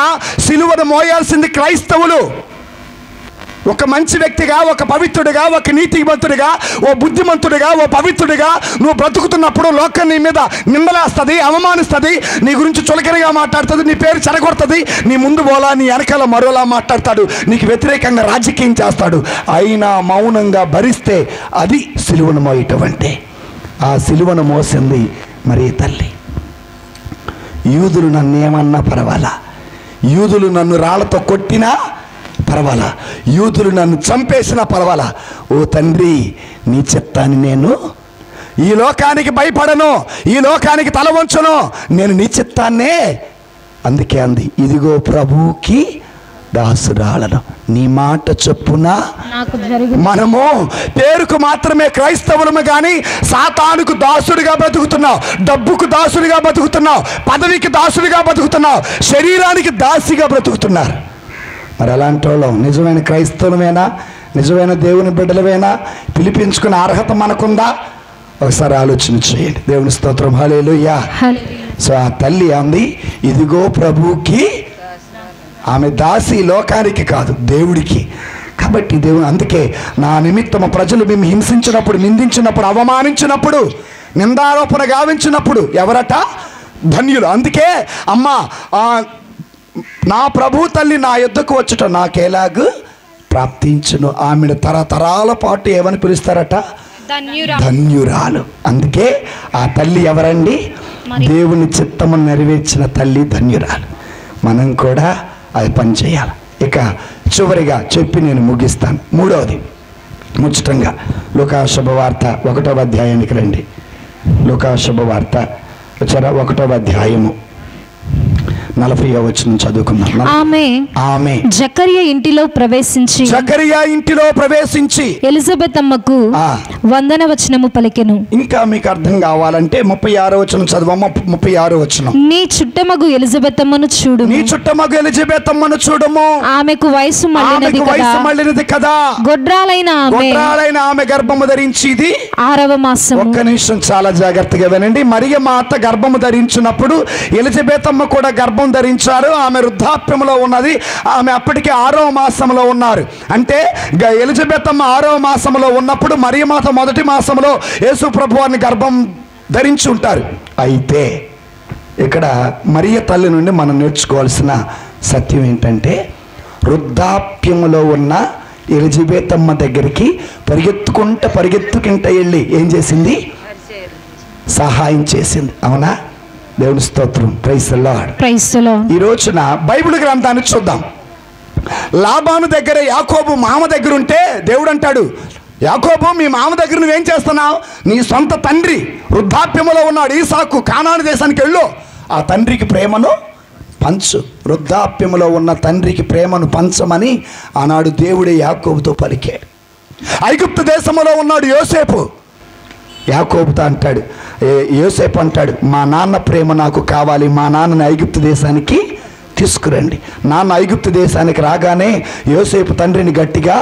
సిలువను మోయాల్సింది క్రైస్తవులు. ఒక మంచి వ్యక్తిగా, ఒక పవిత్రుడిగా, ఒక నీతిమంతుడిగా, ఓ బుద్ధిమంతుడిగా, ఓ పవిత్రుడిగా నువ్వు బ్రతుకుతున్నప్పుడు లోకం నీ మీద నిందలేస్తుంది, అవమానిస్తుంది, నీ గురించి చులకనగా మాట్లాడుతుంది, నీ పేరు చెడగొడుతుంది, నీ ముందు పోలా నీ వెనకాల మరోలా మాట్లాడతాడు, నీకు వ్యతిరేకంగా రాజకీయం చేస్తాడు. అయినా మౌనంగా భరిస్తే అది సిలువను మోయటం అంటే. ఆ సిలువను మోసింది మరియ తల్లి. యూదులు నన్ను ఏమన్నా పర్వాలా, యూదులు నన్ను రాళ్లతో కొట్టినా పర్వాలా, యూదులు నన్ను చంపేసినా పర్వాలా, ఓ తండ్రి నీ చిత్తాన్ని నేను ఈ లోకానికి భయపడను, ఈ లోకానికి తల వంచను, నేను నీ చిత్తాన్నే. అందుకే అంది, ఇదిగో ప్రభువుకి దాసురాలను, నీ మాట చొప్పున. మనము పేరుకు మాత్రమే క్రైస్తవులము కానీ సాతానుకు దాసుడిగా బ్రతుకుతున్నావు, డబ్బుకు దాసుడిగా బ్రతుకుతున్నావు, పదవికి దాసుడిగా బ్రతుకుతున్నావు, శరీరానికి దాసిగా బ్రతుకుతున్నారు. మరి అలాంటి వాళ్ళం నిజమైన క్రైస్తవులమేనా? నిజమైన దేవుని బిడ్డలమేనా? పిలిపించుకునే అర్హత మనకుందా? ఒకసారి ఆలోచన చేయండి. దేవుని స్తోత్రం. హల్లెలూయా. సో ఆ తల్లి అంది, ఇదిగో ప్రభువుకి. ఆమె దాసి లోకానికి కాదు, దేవుడికి. కాబట్టి దేవుడు, అందుకే నా నిమిత్తము ప్రజలు మేము హింసించినప్పుడు, నిందించినప్పుడు, అవమానించినప్పుడు, నిందారోపణ గావించినప్పుడు ఎవరట? ధన్యులు. అందుకే అమ్మా, నా ప్రభు తల్లి నా యుద్ధకు వచ్చుట నాకేలాగు ప్రాప్తించును. ఆమెను తరతరాల పాటు ఏమని పిలుస్తారట? ధన్యురాలు. అందుకే ఆ తల్లి ఎవరండి? దేవుని చిత్తమును నెరవేర్చిన తల్లి ధన్యురాలు. మనం కూడా అది పని చేయాలి. ఇక చివరిగా చెప్పి నేను ముగిస్తాను. 3వది ముచ్చటంగా లూకా శుభవార్త 1వ అధ్యాయానికి రండి. లూకా శుభవార్త వచ్చారా 1వ అధ్యాయము 40వ వచనం చదువుకున్నాం. ఆమె జకరియా ఇంటిలో ప్రవేశించి ఎలిజబెత్ అమ్మకు వందన వచనము పలికెను. ఇంకా మీకు అర్థం కావాలంటే 36వ వచనం చదవమ్మ. 36వ వచనం. నీ చుట్టమగు ఎలిజబెత్ అమ్మను చూడుము, ఆమెకు వయసు మళ్ళినది కదా. గొడ్రాలైన ఆమె గర్భము ధరించి ఇది 6వ మాసం. ఒక్క నిమిషం చాలా జాగ్రత్తగా వినండి. మరియ మాత గర్భము ధరించినప్పుడు ఎలిజబెత్ అమ్మ కూడా గర్భం ధరించారు. ఆమె వృద్ధాప్యములో ఉన్నది. ఆమె అప్పటికే 6వ మాసంలో ఉన్నారు. అంటే ఎలిజబెత్ అమ్మ 6వ మాసంలో ఉన్నప్పుడు మరియ మాత 1వ మాసంలో యేసు ప్రభువారిని గర్భం ధరించి ఉంటారు. అయితే ఇక్కడ మరియ తల్లి నుండి మనం నేర్చుకోవాల్సిన సత్యం ఏంటంటే, వృద్ధాప్యములో ఉన్న ఎలిజబెత్ అమ్మ దగ్గరికి పరిగెత్తుకుంటూ వెళ్ళి ఏం చేసింది? సహాయం చేసింది. అవునా? దేవుని స్తోత్రం. Praise the lord. ఈ రోజున బైబిల్ గ్రంథాన్ని చూద్దాం. లాబాను దగ్గర యాకోబు మామ దగ్గర ఉంటే దేవుడు అంటాడు, యాకోబు మీ మామ దగ్గర నువ్వేం చేస్తున్నావు? నీ సొంత తండ్రి వృద్ధాప్యములో ఉన్నాడు ఈసాకు, కానాను దేశానికి వెళ్ళు, ఆ తండ్రికి ప్రేమను పంచు. వృద్ధాప్యములో ఉన్న తండ్రికి ప్రేమను పంచమని ఆనాడు దేవుడే యాకోబుతో పలికాడు. ఐగుప్తు దేశములో ఉన్నాడు యోసేపు. యాకోబుతో అంటాడు, యోసేపు అంటాడు, మా నాన్న ప్రేమ నాకు కావాలి, మా నాన్నని ఐగుప్తు దేశానికి తీసుకురండి. నాన్న ఐగుప్తు దేశానికి రాగానే యోసేపు తండ్రిని గట్టిగా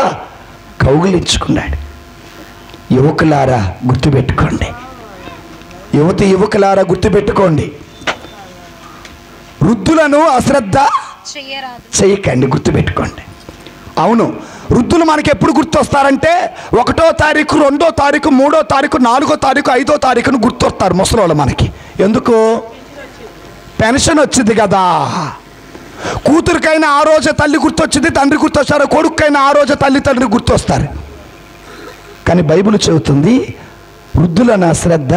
కౌగిలించుకున్నాడు. యువకులారా గుర్తుపెట్టుకోండి, యువకులారా గుర్తుపెట్టుకోండి, వృద్ధులను అశ్రద్ధ చేయకండి. గుర్తుపెట్టుకోండి. అవును, వృద్ధులు మనకి ఎప్పుడు గుర్తొస్తారంటే 1వ తారీఖు, 2వ తారీఖు, 3వ తారీఖు, 4వ తారీఖు, 5వ తారీఖును గుర్తొస్తారు ముసలోళ్ళు మనకి. ఎందుకు? పెన్షన్ వచ్చింది కదా. కూతురికైనా ఆ రోజే తల్లి గుర్తొచ్చింది, తండ్రి గుర్తొస్తారు. కొడుకైనా ఆ రోజే తల్లి తండ్రి గుర్తొస్తారు. కానీ బైబిల్ చెబుతుంది వృద్ధులను అశ్రద్ధ.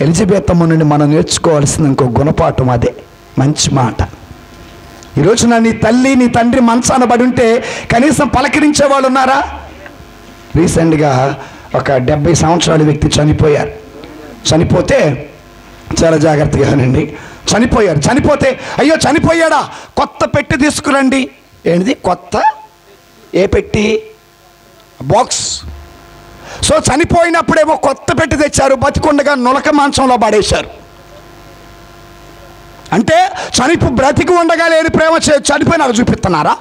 ఎలిజబెత్ అమ్మ నుండి మనం నేర్చుకోవాల్సిన ఇంకో గుణపాఠం అదే. మంచి మాట. ఈరోజున నీ తల్లి నీ తండ్రి మంచాన పడి ఉంటే కనీసం పలకరించే వాళ్ళు ఉన్నారా? రీసెంట్గా ఒక 70 సంవత్సరాల వ్యక్తి చనిపోయారు. చనిపోతే చాలా జాగ్రత్తగా వినండి. చనిపోతే అయ్యో చనిపోయాడా, కొత్త పెట్టి తీసుకురండి. ఏంటిది కొత్త? ఏ పెట్టి? బాక్స్. సో చనిపోయినప్పుడేమో కొత్త పెట్టి తెచ్చారు, బతికుండగా నులక మంచంలో పడేశారు. అంటే బ్రతికి ఉండగా లేని ప్రేమ చనిపోయినాక చూపిస్తున్నారా?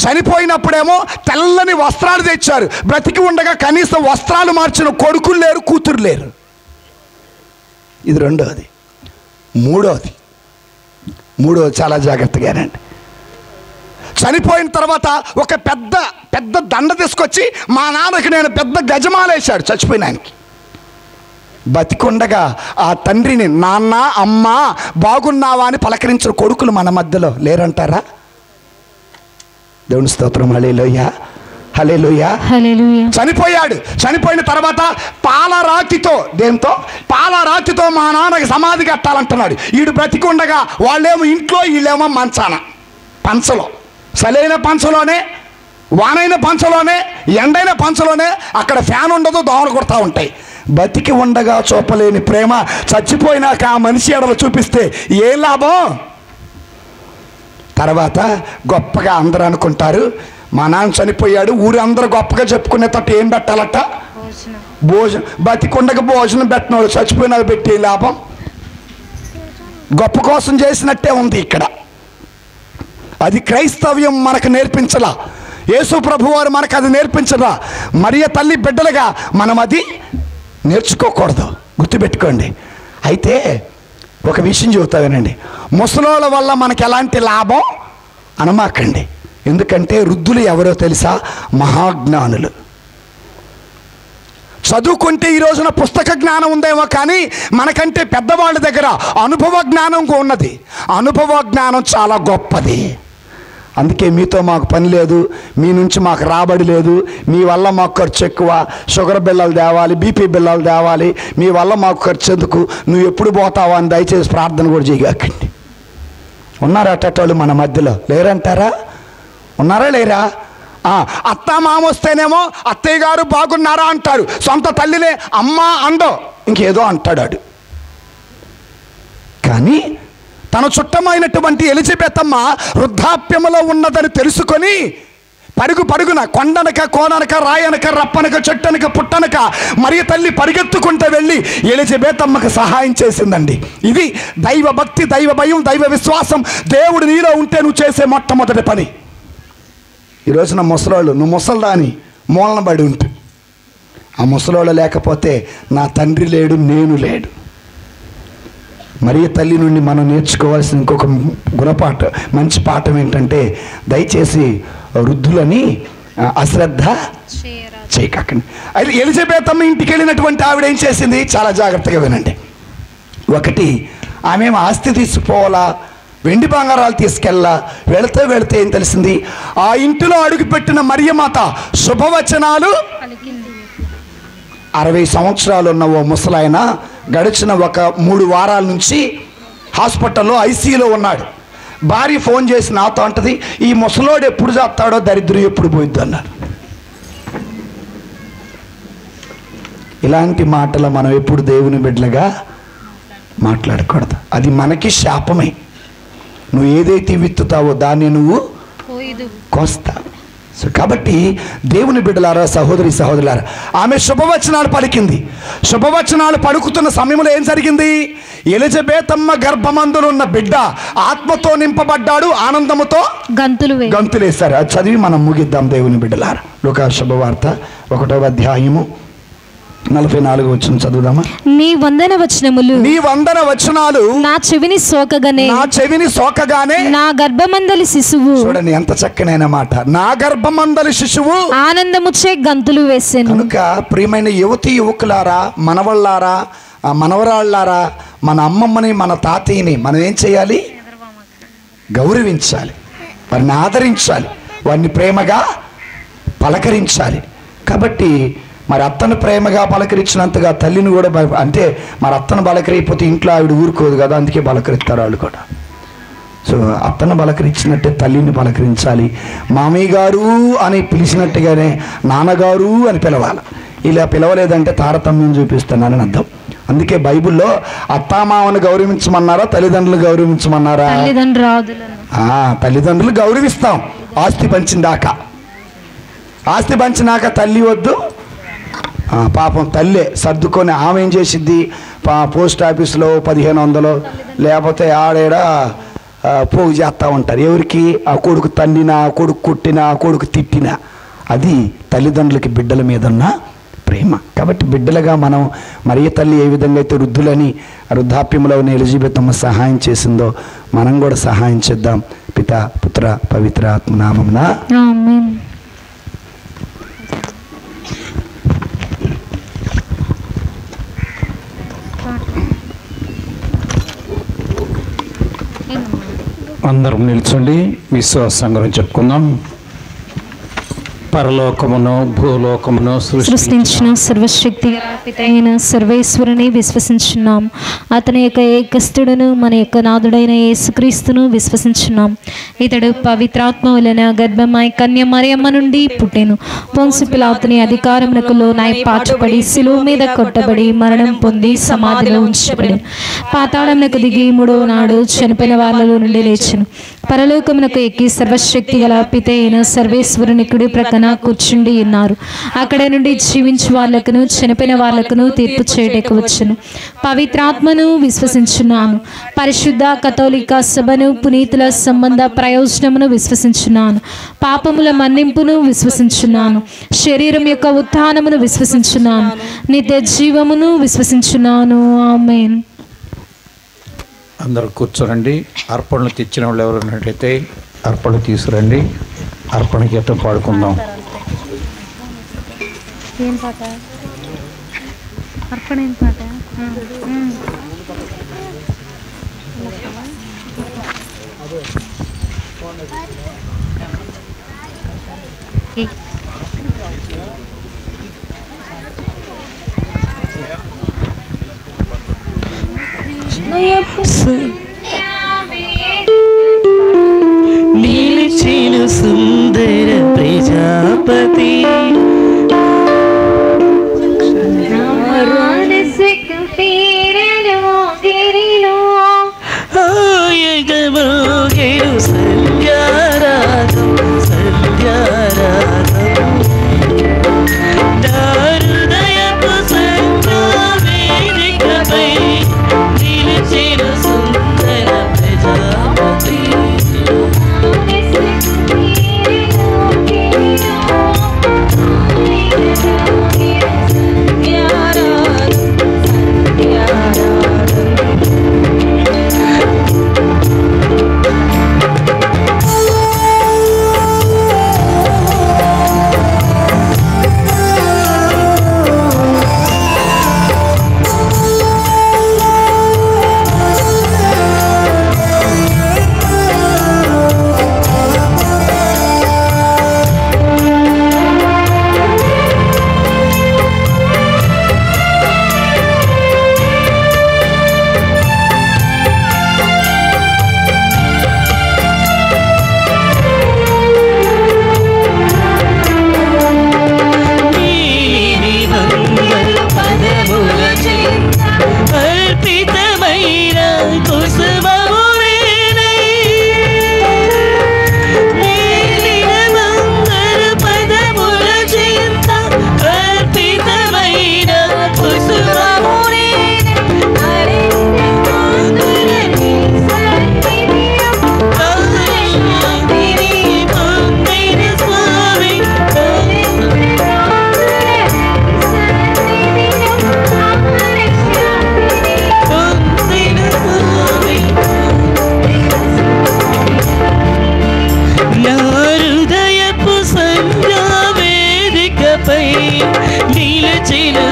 చనిపోయినప్పుడేమో తెల్లని వస్త్రాలు తెచ్చారు, బ్రతికి ఉండగా కనీసం వస్త్రాలు మార్చిన కొడుకులు లేరు, కూతురు లేరు. ఇది రెండోది. మూడోది చాలా జాగ్రత్తగానండి. చనిపోయిన తర్వాత ఒక పెద్ద దండ తీసుకొచ్చి మా నాన్నకి నేను పెద్ద గజమాలేశాడు చచ్చిపోయిన ఆయనకి. బతికుండగా ఆ తండ్రిని నాన్న అమ్మ బాగున్నావా అని పలకరించిన కొడుకులు మన మధ్యలో లేరంటారా? దేవుని స్తోత్రం. హల్లెలూయా, హల్లెలూయా, హల్లెలూయా. చనిపోయిన తర్వాత పాలరాతితో, దేంతో? పాలరాతితో మా నాన్నకి సమాధి కట్టాలంటున్నాడు. వీడు బ్రతికుండగా వాళ్ళేమో ఇంట్లో, వీళ్ళేమో మంచాన, పంచలో, సలైన పంచలోనే, వానైన పంచలోనే, ఎండైన పంచలోనే. అక్కడ ఫ్యాన్ ఉండదు, దోమలు కొడతా ఉంటాయి. బతికి ఉండగా చూపలేని ప్రేమ చచ్చిపోయినాక ఆ మనిషి ఎడలు చూపిస్తే ఏ లాభం? తర్వాత గొప్పగా అందరూ అనుకుంటారు, మా నాన్న చనిపోయాడు, ఊరు అందరూ గొప్పగా చెప్పుకునేటట్టు ఏం పెట్టాలట? భోజనం. బతికుండగా భోజనం పెట్టినవాడు చచ్చిపోయినాక పెట్టే లాభం? గొప్ప కోసం చేసినట్టే ఉంది ఇక్కడ. అది క్రైస్తవ్యం మనకు నేర్పించలా, యేసు ప్రభువారు మనకు అది నేర్పించలా. మరియ తల్లి బిడ్డలుగా మనం అది నేర్చుకోకూడదు. గుర్తుపెట్టుకోండి. అయితే ఒక విషయం చెబుతావేనండి, ముసలోళ్ళ వల్ల మనకు ఎలాంటి లాభం అనమాకండి. ఎందుకంటే వృద్ధులు ఎవరో తెలుసా? మహాజ్ఞానులు. చదువుకుంటే ఈ రోజున పుస్తక జ్ఞానం ఉందేమో, కానీ మనకంటే పెద్దవాళ్ళ దగ్గర అనుభవ జ్ఞానం ఉన్నది. అనుభవ జ్ఞానం చాలా గొప్పది. అందుకే మీతో మాకు పని లేదు, మీ నుంచి మాకు రాబడి లేదు, మీ వల్ల మాకు ఖర్చు ఎక్కువ, షుగర్ బిల్లలు తేవాలి, బీపీ బిల్లలు తేవాలి, మీ వల్ల మాకు ఖర్చు ఎందుకు, నువ్వు ఎప్పుడు పోతావా అని దయచేసి ప్రార్థన కూడా చేయకండి. ఉన్నారా అట్టేటోళ్ళు మన మధ్యలో? లేరంటారా? ఉన్నారా లేరా? అత్త మామ వస్తేనేమో అత్తయ్య గారు బాగున్నారా అంటారు, సొంత తల్లినే అమ్మ అందో ఇంకేదో అంటాడు. కానీ తన చుట్టమైనటువంటి ఎలిజబెత్ అమ్మ వృద్ధాప్యములో ఉన్నదని తెలుసుకొని పరుగున కొండనక కోననక రాయనక రప్పనక చెట్టనక పుట్టనక మరియ తల్లి పరిగెత్తుకుంటూ వెళ్ళి ఎలిజబెత్ అమ్మకు సహాయం చేసిందండి. ఇది దైవ భక్తి, దైవ భయం, దైవ విశ్వాసం. దేవుడు నీలో ఉంటే నువ్వు చేసే మొట్టమొదటి పని. ఈరోజు నా ముసలోళ్ళు, నువ్వు ముసల్దాని మూలన పడి ఉంటు, ఆ ముసలోళ్ళు లేకపోతే నా తండ్రి లేడు, నేను లేడు. మరియ తల్లి నుండి మనం నేర్చుకోవాల్సిన ఇంకొక గుణపాఠం, మంచి పాఠం ఏంటంటే దయచేసి వృద్ధులని అశ్రద్ధ చేయకండి. అయితే ఎలిజబెత్ అమ్మ ఇంటికి వెళ్ళినటువంటి ఆవిడ ఏం చేసింది చాలా జాగ్రత్తగా వినండి. ఒకటి, ఆమె ఆస్తి తీసుకుపోవాలా, వెండి బంగారాలు తీసుకెళ్ళా, వెళితే ఏం తెలిసింది, ఆ ఇంటిలో అడుగుపెట్టిన మరియమాత శుభవచనాలు 60 సంవత్సరాలు ఉన్న ఓ ముసలాయన గడిచిన ఒక 3 వారాల నుంచి హాస్పిటల్లో ఐసీయూలో ఉన్నాడు. భార్య ఫోన్ చేసి నాతో అంటది, ఈ ముసలోడు ఎప్పుడు చేస్తాడో, దరిద్రం ఎప్పుడు పోయిద్దు అన్నారు. ఇలాంటి మాటలు మనం ఎప్పుడు దేవుని బిడ్డలుగా మాట్లాడకూడదు. అది మనకి శాపమే. నువ్వు ఏదైతే విత్తుతావో దాన్ని నువ్వు కోస్తావు. సో కాబట్టి దేవుని బిడ్డలారా, సహోదరి సహోదరులారా, ఆమె శుభవచనాలు పలికింది. శుభవచనాలు పలుకుతున్న సమయంలో ఏం జరిగింది, ఎలిజబెత్ అమ్మ గర్భమందులున్న బిడ్డ ఆత్మతో నింపబడ్డాడు, ఆనందముతో గంతులేశారు. అది చదివి మనం ముగిద్దాం దేవుని బిడ్డలారా. లూకా శుభవార్త 1వ అధ్యాయము 44వ వచనం చదువుదామా. నీ వందన వచనాలు నా చెవిని సోకగానే నా గర్భమందలి శిశువు, చూడండి ఎంత చక్కనైన మాట, నా గర్భమందలి శిశువు ఆనందముచే గంతులు వేసెను. కనుక ప్రియమైన యువతి యువకులారా, మనవళ్ళారా, మనవరాళ్ళారా, మన అమ్మమ్మని మన తాతయ్యని మనం ఏం చేయాలి, గౌరవించాలి, వారిని ఆదరించాలి, వారిని ప్రేమగా పలకరించాలి. కాబట్టి మరి అత్తను ప్రేమగా పలకరించినంతగా తల్లిని కూడా, అంటే మరి అత్తను పలకరిపోతే ఇంట్లో ఆవిడ ఊరుకోదు కదా, అందుకే పలకరిస్తారు వాళ్ళు కూడా. సో అత్తను పలకరించినట్టే తల్లిని పలకరించాలి. మామయ్య గారు అని పిలిచినట్టుగానే నాన్నగారు అని పిలవాలి. ఇలా పిలవలేదంటే తారతమ్యం చూపిస్తున్నానని అర్థం. అందుకే బైబిల్లో అత్తామామను గౌరవించమన్నారా, తల్లిదండ్రులు గౌరవించమన్నారా? తల్లిదండ్రులు గౌరవిస్తాం ఆస్తి పంచిందాక. ఆస్తి పంచినాక తల్లి వద్దు, పాపం తల్లే సర్దుకొని ఆమె ఏం చేసిద్ది, పోస్ట్ ఆఫీస్లో 1500 లేకపోతే ఆడేడ పోగు చేస్తూ ఉంటారు. ఎవరికి? ఆ కొడుకు తన్నినా, ఆ కొడుకు కొట్టినా, ఆ కొడుకు తిట్టినా. అది తల్లిదండ్రులకి బిడ్డల మీద ఉన్న ప్రేమ. కాబట్టి బిడ్డలుగా మనం మరియ తల్లి ఏ విధంగా అయితే వృద్ధులని వృద్ధాప్యంలో ఉన్న ఎలిజబెత్ అమ్మ సహాయం చేసిందో మనం కూడా సహాయం చేద్దాం. పితా పుత్ర పవిత్ర ఆత్మనామమున ఆమేన్. అందరం నిల్చోండి, విశ్వాసం గురించి చెప్పుకుందాం. పరలోకమును భూలోకమును సృష్టించిన సర్వశక్తి పితైన సర్వేశ్వరుని విశ్వసించున్నాం. అతని యొక్క ఏకస్తుడును మన యొక్క నాథుడైన యేసుక్రీస్తును విశ్వసించున్నాం. ఇతడు పవిత్రాత్మ వలన గర్భమై కన్య మరియమ్మ నుండి పుట్టెను. పొన్సు పిలాతుని అధికారమునకు లోనై పాటుపడి శిలువ మీద కొట్టబడి మరణం పొంది సమాధిలో ఉంచబడెను. పాతాళమునకు దిగి 3వ నాడు చనిపోయిన వాళ్ళలో నుండి లేచెను. పరలోకమునకు ఎక్కి సర్వశక్తి గల పితైన సర్వేశ్వరుని కుడి ప్రక్కన కూర్చుండి ఉన్నారు. అక్కడ నుండి జీవించు వాళ్ళకును చనిపోయిన వాళ్ళకును తీర్పు చేయటకు వచ్చును. పవిత్రాత్మను విశ్వసించున్నాను. పరిశుద్ధ కథోలిక సభను, పునీతుల సంబంధ ప్రయోజనమును విశ్వసించున్నాను. పాపముల మన్నింపును విశ్వసించున్నాను. శరీరం యొక్క ఉత్థానమును విశ్వసించున్నాను. నిత్య జీవమును విశ్వసించున్నాను. ఆమేన్. అందరూ కూర్చోరండి. అర్పణలు తెచ్చిన వాళ్ళు ఎవరు ఉన్నట్టయితే అర్పణలు తీసుకురండి. అర్పణ గీతం పాడుకుందాం. ఏం పాట? అర్పణ ఏం పాట? నిలిచిన సుందర ప్రజాపతి ఆయగమోగెను సంధ్యారాగం సంధ్యారాగం హృదయపు సంధ్యావేదికపై నిలిచిన సుందర ప్రజాపతి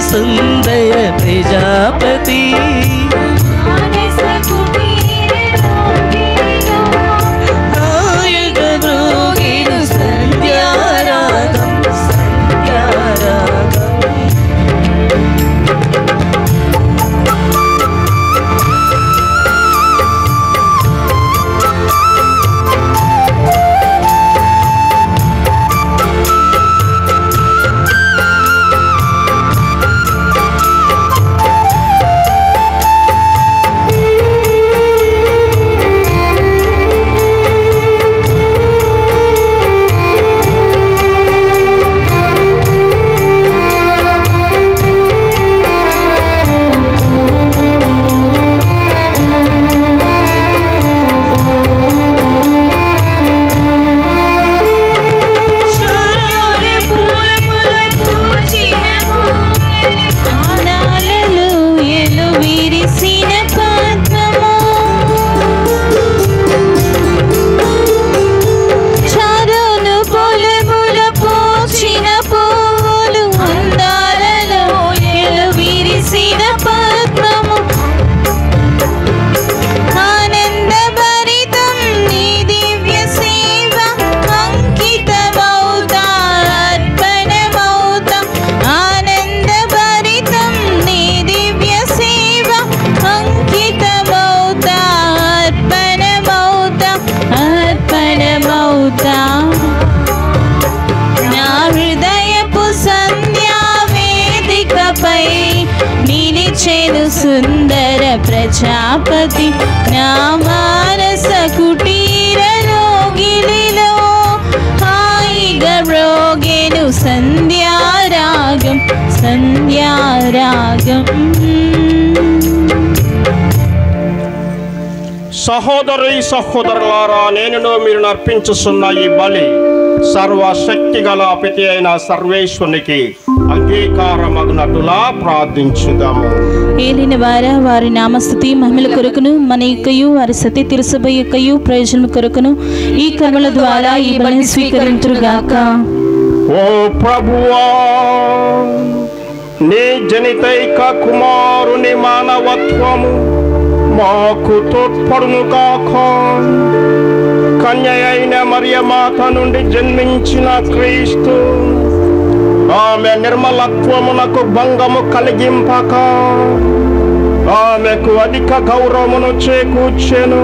సుందర ప్రజాపతి ఆయగమోగెను సంధ్యారాగం సంధ్యారాగం సుందర ప్రజాపతి నా మానస కుటీరలో గిలిలో హాయిగా మ్రోగెను సంధ్యారాగం సంధ్యారాగం. సహోదరి సహోదరులారా, నేను మీరు అర్పించుతున్న ఈ బలి సర్వశక్తి గల పితి అయిన సర్వేశ్వరునికి అంగీకారమగునట్టులా ప్రార్థించుదాము. ఏలిన వారి నామస్తుతి మహిమల కొరకును మన యొక్కయు వారి సత్య తిరుసభ యొక్కయు ప్రయోజనం కొరకును ఈ కర్మల ద్వారా ఈ బలిని స్వీకరించుగాక. ఓ ప్రభువా, నీ జనితైక కుమారుని మానవత్వము మాకు తోడ్పడును కాక. కన్య అయిన మరియమాత నుండి జన్మించిన క్రీస్తు ఆమె నిర్మలత్వమునకు భంగము కలిగింపక ఆమెకు అధిక గౌరవమును చేకూర్చెను.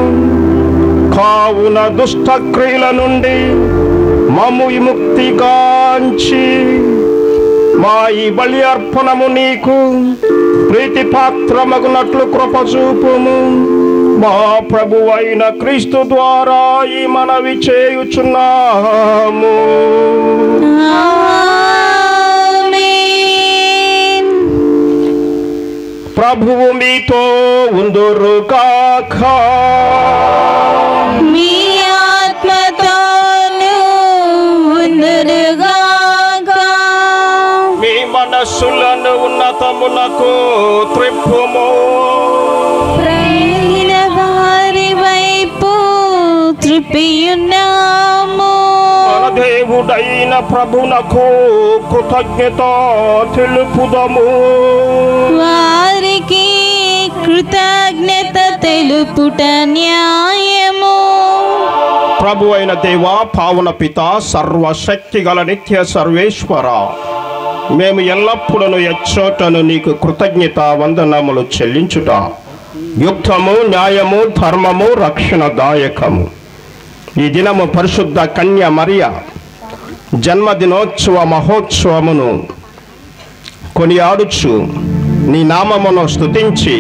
కావున దుష్ట క్రియల నుండి మమ్ము విముక్తిగాంచి మా ఈ బలి అర్పణము నీకు ప్రీతి పాత్రమగునట్లు కృప చూపుము. మా ప్రభువైన క్రీస్తు ద్వారా ఈ మనవి చేయుచున్నాము. ప్రభువు మీతో ఉందురుగాక. మీ ఆత్మతోను ఉందురుగాక. మీ మనస్సులను ఉన్నతమునకు త్రిప్పుము. ప్రయాణ వారి వైపు త్రిప్పియున్నాము. మన దేవుడైన ప్రభునకు కృతజ్ఞత తెలుపుదము. వారికి కృతజ్ఞత తెలుపుట న్యాయము. ప్రభు అయిన దేవా, పావన పిత, సర్వశక్తి గల నిత్య సర్వేశ్వర, మేము ఎల్లప్పుడూ ఎచ్చోటను నీకు కృతజ్ఞత వందనములు చెల్లించుట యుక్తము, న్యాయము, ధర్మము, రక్షణదాయకము. ఈ దినము పరిశుద్ధ కన్య మరియ జన్మదినోత్సవ మహోత్సవమును కొనియాడుచు నీ నామమును స్తుతించి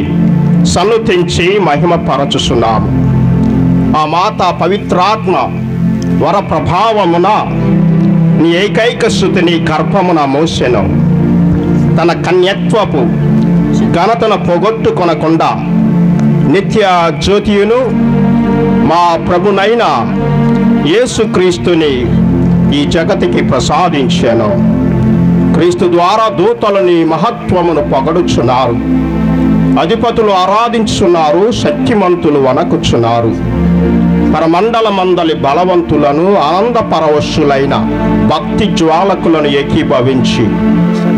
సన్నుతించి మహిమపరచుచున్నాము. ఆ మాత పవిత్రాత్మ వర ప్రభావమున నీ ఏకైక స్తుతిని గర్భమున మోసెను. తన కన్యత్వపు ఘనతను పోగొట్టుకొనకుండా నిత్య జ్యోతియును మా ప్రభునైన యేసుక్రీస్తుని ఈ జగతికి ప్రసాదించాను. క్రీస్తు ద్వారా దూతలని మహత్వమును పొగడుచున్నారు, అధిపతులు ఆరాధించున్నారు, శక్తిమంతులు వణకుచున్నారు. పరమండల మందలి బలవంతులను ఆనందపరవశులైన భక్తి జ్వాలకులను ఏకీభవించి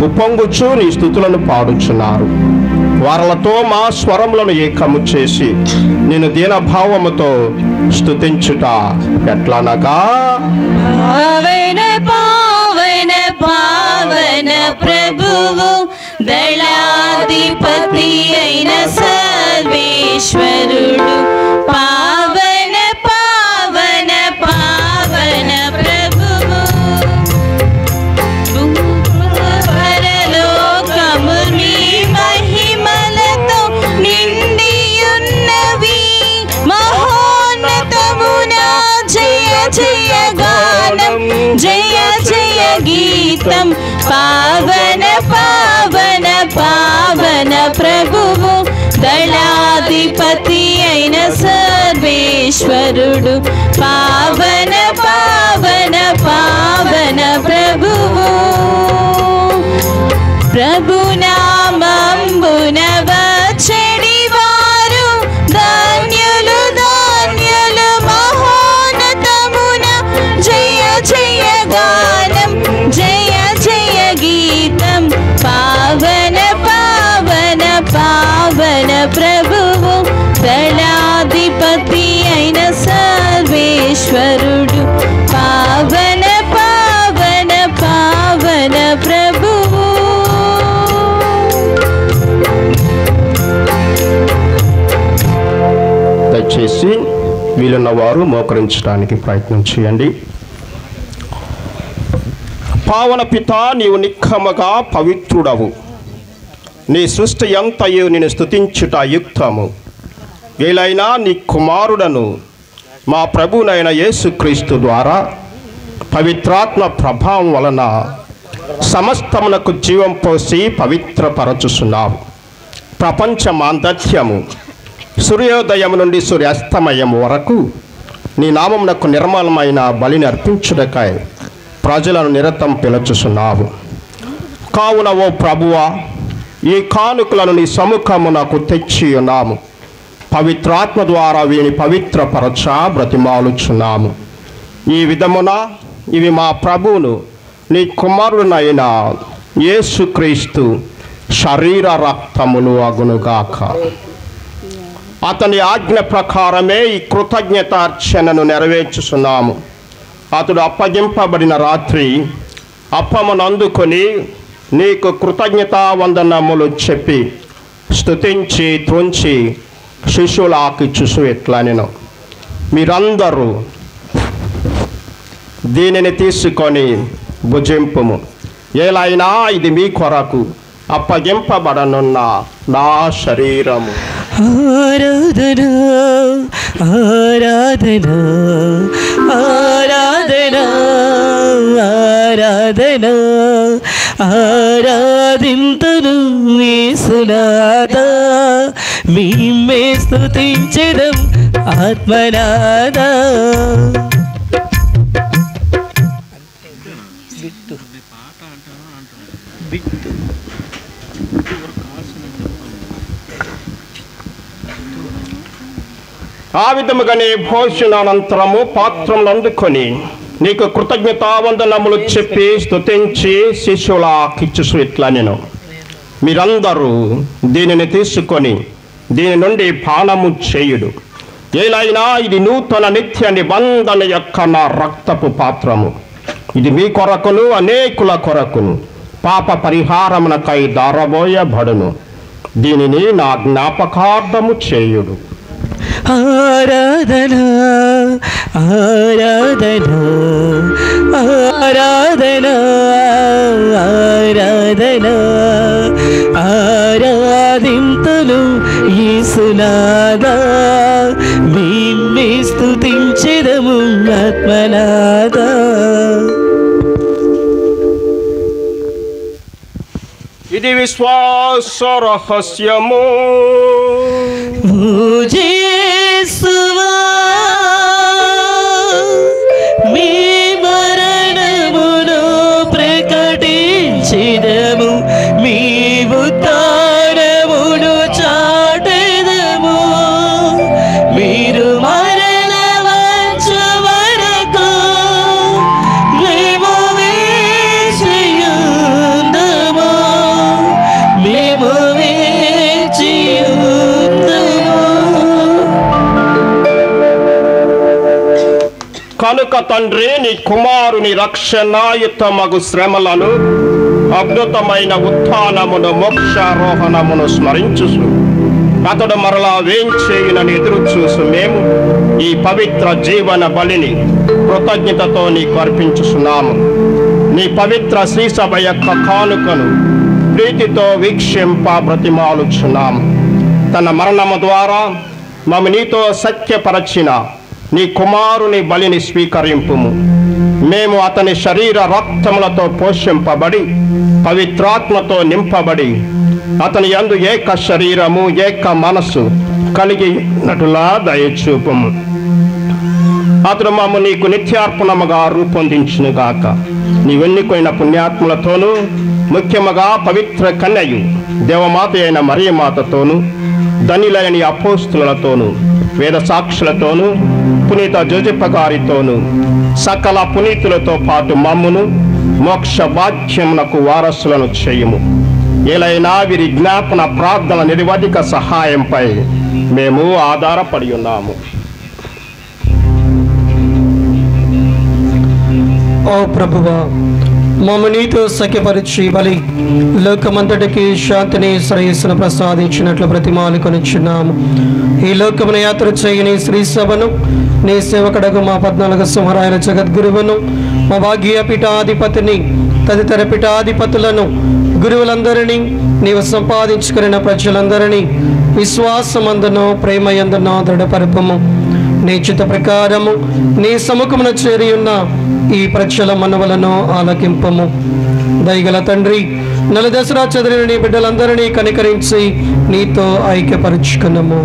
ఉప్పొంగుచు నీ స్తుతులను పాడుచున్నారు. వారలతో మా స్వరములను ఏకము చేసి నేను దీనభావముతో స్తుతించుట ఎట్లనగా, పావన పావన పావన ప్రభువు దళాధిపతి అయిన సర్వేశ్వరుడు. పావన పావన పావన ప్రభువు పరలోకము నీ మహిమలతో నిండియున్నవి. మహోన్నతమున జయ జయ గానం, జయ జయ గీతం. పావన పావన పావన ప్రభువు దళాధిపతి అయిన సర్వేశ్వరుడు. పావన పావన పావన ప్రభువు ప్రభునామంబున వచ్చెడి వారు ధన్యులు ధన్యులు. మహోన్నతమున జయ జయ గానం, జయ జయ గీతం. పావన పావన పావన ప్రభువు దళాధిపతి అయిన సర్వేశ్వరుడు. పావన పావన పావన ప్రభువు. దయచేసి వీలున్న వారు మోకరించడానికి ప్రయత్నం చేయండి. పావన పిత, నీవు నిక్కముగా పవిత్రుడవు. నీ సృష్టి ఎంతయు నేను స్తుతించుట యుక్తము. వీలైనా నీ కుమారుడను మా ప్రభునైన యేసుక్రీస్తు ద్వారా పవిత్రాత్మ ప్రభావం వలన సమస్తమునకు జీవం పోసి పవిత్రపరచుచున్నావు. ప్రపంచ మాందత్యము సూర్యోదయం నుండి సూర్యాస్తమయం వరకు నీ నామమునకు నిర్మలమైన బలిని అర్పించుటకై ప్రజలను నిరతం పిలుచుచున్నావు. కావున ఓ ప్రభువా, ఈ కానుకలను నీ సముఖమునకు తెచ్చి ఉన్నాము. పవిత్రాత్మ ద్వారా వీని పవిత్రపరచ బ్రతిమాలుచున్నాము. ఈ విధమున ఇవి మా ప్రభువును నీ కుమారుడైన యేసుక్రీస్తు శరీర రక్తములు అగునుగాక. అతని ఆజ్ఞ ప్రకారమే ఈ కృతజ్ఞతార్చనను నెరవేర్చుచున్నాము. అతడు అప్పగింపబడిన రాత్రి అప్పమును అందుకొని నీకు కృతజ్ఞతా వందనములు చెప్పి స్తుతించి త్రుంచి శిష్యులకు చూసు ఎట్లా నేను, మీరందరూ దీనిని తీసుకొని భుజింపుము. ఏలైనా ఇది మీ కొరకు అప్పగింపబడనున్న నా శరీరము. ఆరాధన ఆరాధన ఆరాధన ఆరాధన ఆరాధింతును యేసునాథా, మేమే స్తుతించెదం ఆత్మనాథా. ఆ విధముగానే భోజనానంతరము పాత్రములు అందుకొని నీకు కృతజ్ఞతావందనములు చెప్పి స్తుతించి శిష్యులకిచ్చు ఇట్లా నేను, మీరందరూ దీనిని తీసుకొని దీని నుండి పానము చేయుడు. ఏలైనా ఇది నూతన నిత్య నిబంధన యొక్క నా రక్తపు పాత్రము. ఇది మీ కొరకును అనేకుల కొరకును పాప పరిహారమునకై దారబోయబడును. దీనిని నా జ్ఞాపకార్థము చేయుడు. ఆరాధన ఆరాధన ఆరాధన ఆరాధన ఆరాధింతును యేసునాథా, మేమే స్తుతించెదము ఆత్మనాథా. ఇది విశ్వాస రహస్యము. యేసువా మీ మరణమును ప్రకటించెదము, మీ ఉత్థానమును చాటెదము. మీరు మరల వచ్చే వరకు మేము వేచియుందుము, మేము వేచియుందుము. కనుక తండ్రి, నీ కుమారుని రక్షణాయుతమగు శ్రమలను, అద్భుతమైన ఉత్థానమును, మోక్షారోహణమును స్మరించుసు అతడు మరలా వేంచేయునని ఎదురు చూసు మేము ఈ పవిత్ర జీవన బలిని కృతజ్ఞతతో నీకు అర్పించుచున్నాము. నీ పవిత్ర శ్రీసభ యొక్క కానుకను ప్రీతితో వీక్షింప బ్రతిమాలుచున్నాము. తన మరణము ద్వారా మమ్మ నీతో సత్యపరచిన నీ కుమారుని బలిని స్వీకరింపుము. మేము అతని శరీర రక్తములతో పోషింపబడి పవిత్రాత్మతో నింపబడి అతని యందు ఏక శరీరము ఏక మనస్సు కలిగినట్లుగా దయచూపుము. అతడు మమ్మ నీకు నిత్యార్పణముగా రూపొందించునుగాక. నీవెన్నుకొనిన పుణ్యాత్ములతోనూ, ముఖ్యముగా పవిత్ర కన్యయు దేవమాత అయిన మరియమాతతోనూ, ధనిలైన అపోస్తులతోనూ, వేద సాక్షులతోనూ, పునీత జోజప్ప గారితోనూ, సకల పునీతులతో పాటు మమ్మును మోక్ష భాగ్యమునకు వారసులను చేయుము. ఏలైనా వీరి జ్ఞాపన ప్రార్థన నిరవధిక సహాయంపై మేము ఆధారపడి ఉన్నాము. ఓ ప్రభువా, మమ్మ నీతో సఖ్యపరిచి బలి లోకమంతటికి శాంతిని శ్రేయస్సును ప్రసాదించినట్లు ప్రతిమాలు కొనిచున్నాము. ఈ లోకమును యాత్ర చేయని శ్రీ సభను, నీ సేవకుడకు మా 14 సింహరాయన జగద్గురువును, మా భాగ్య పీఠాధిపతిని, తదితర పీఠాధిపతులను, గురువులందరినీ, నీవు సంపాదించుకున్న ప్రజలందరినీ విశ్వాసమందును ప్రేమయందును దృఢపరపము. నీ చిత్త ప్రకారము నీ సముఖమున చేరి ఉన్న ఈ ప్రజల మనవలను ఆలకింపము. దయగల తండ్రి, నలుదశరా చదివిన నీ బిడ్డలందరినీ కనికరించి నీతో ఐక్యపరుచుకున్నాము.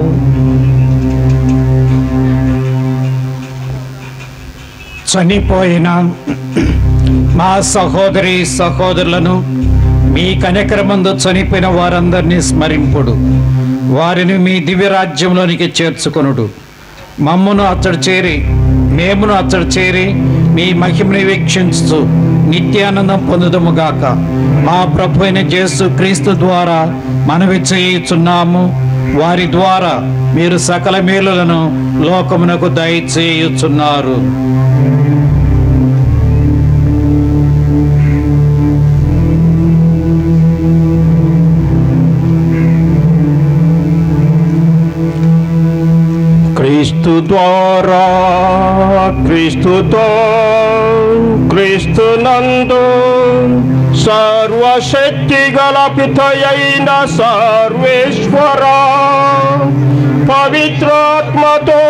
చనిపోయిన మా సహోదరి సహోదరులను, మీ కనికరమందు చనిపోయిన వారందరినీ స్మరింపుడు. వారిని మీ దివ్యరాజ్యంలోనికి చేర్చుకొనుడు. మమ్మును అచ్చడి చేరి, మేమును అచ్చడి చేరి మీ మహిమని వీక్షించు నిత్యానందం పొందుదముగాక. మా ప్రభు అయిన యేసు క్రీస్తు ద్వారా మనవి చేయుచున్నాము. వారి ద్వారా మీరు సకల మేలులను లోకమునకు దయచేయుచున్నారు. క్రీస్తు క్రీస్తు ద్వారా క్రీస్తుతో క్రీస్తునందు సర్వశక్తి గల పితయైన సర్వేశ్వర పవిత్రాత్మతో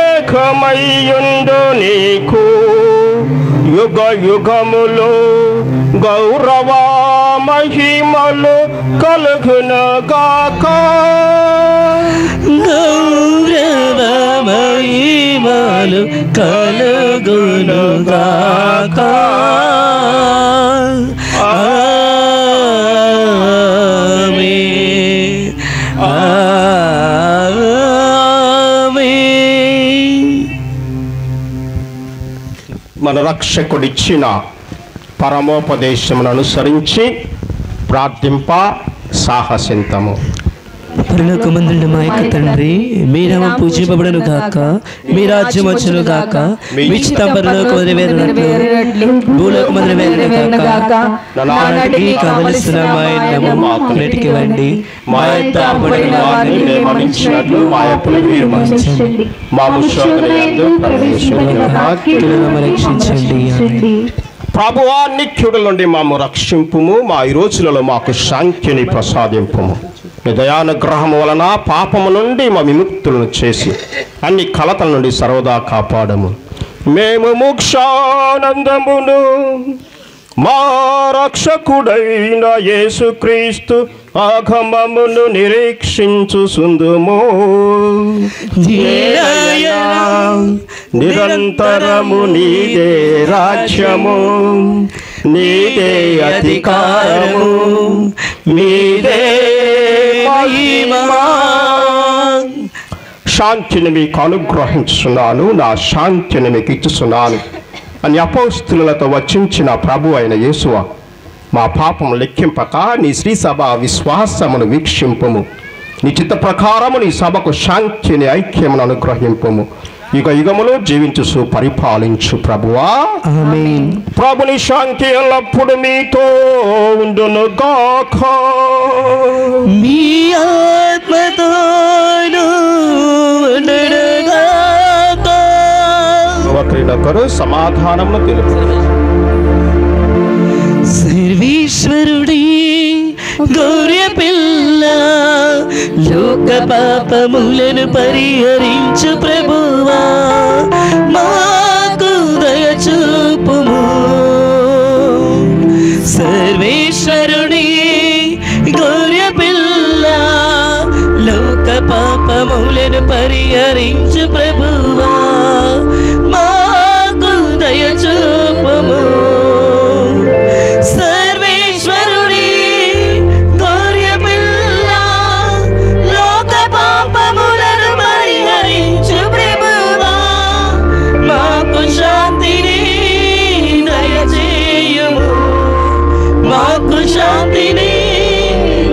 ఏకమయ్యుండు నీకు యుగ యుగములు గౌరవ మహిమలు కలుగునుగాక. గౌరవ మహిమలు కలుగునుగాక. ఆమేన్. ఆమేన్. మన రక్షకుడిచ్చిన పరమోపదేశమును అనుసరించి ప్రార్థింప సాహసింతము. పరలోకమందున్న మా యొక్క తండ్రి, మీ నామం పూజింపబడును గాక, మీ రాజ్యం వచ్చును గాక, మీ చిత్తం పరలోకమందు నెరవేరునట్లు భూలోకమందు నెరవేరును గాక. నానాటికి కావలసిన మా అన్నము నేటికి ఇవ్వండి. మా యొక్క అప్పుడైన వారిని మేము మన్నించినట్లు మా అప్పులు మీరు మన్నించండి. మా శోధనయందు ప్రవేశింపనివ్వక రక్షించండి. ప్రభువా, నిత్యుల నుండి మాము రక్షింపుము. మా ఈ రోజులలో మాకు శాంతిని ప్రసాదింపుము. నీ దయానుగ్రహము వలన పాపము నుండి మా విముక్తులను చేసి అన్ని కలతల నుండి సర్వదా కాపాడము. మేము మోక్షానందమును మా రక్షకుడైన యేసుక్రీస్తు ఆగమమును నిరీక్షించుచుందుము. నిరంతరము నీదే రాజ్యము, నీదే అధికారము, నీదే మహిమ. శాంతిని మీకు అనుగ్రహించున్నాను, నా శాంతిని మీకు ఇచ్చుచున్నాను అని అపోస్తులతో వచించిన ప్రభు అయిన యేసువా, మా పాపము లెక్కింపక నీ శ్రీ సభ విశ్వాసమును వీక్షింపుము. నీ చిత్త ప్రకారము నీ సభకు శాంతిని ఐక్యమును అనుగ్రహింపుము. యుగ యుగములో జీవించు పరిపాలించు ప్రభువా. ఆమేన్. ప్రభుని శాంతి ఎల్లప్పుడు మీతో ఉండును గాక. మీ ఆత్మతోను ఉండును గాక. ఒకరినొకరు సమాధానమును తెలుపు. సర్వేశ్వరుడి గౌర్య పిల్ల, లోక పాపములను పరిహరించు ప్రభువా, మాకు దయచూపుము. సర్వేశ్వరుడి గౌర్య పిల్ల, లోక పాపములను పరిహరించు ప్రభువా, మాకు దయచూపుము. సర్వేశ్వరుడి గౌర్య పిల్ల, లోక పాపములను పరిహరించు ప్రభువా, మాకు శాంతిని దయచేయుము. మాకు శాంతిని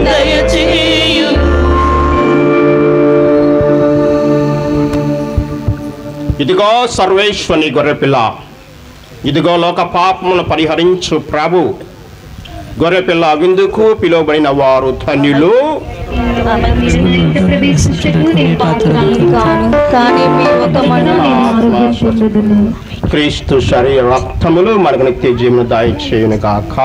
దయచేయుము. ఇదిగో సర్వేశ్వని గొర్రెపిల్ల, ఇదిగో లోక పాపమును పరిహరించు ప్రభు. గొర్రెపిల్ల విందుకు పిలువబడిన వారు ధన్యులు. క్రీస్తు శరీర రక్తములు మనకు నిత్య జీవన దయచేయును గాక.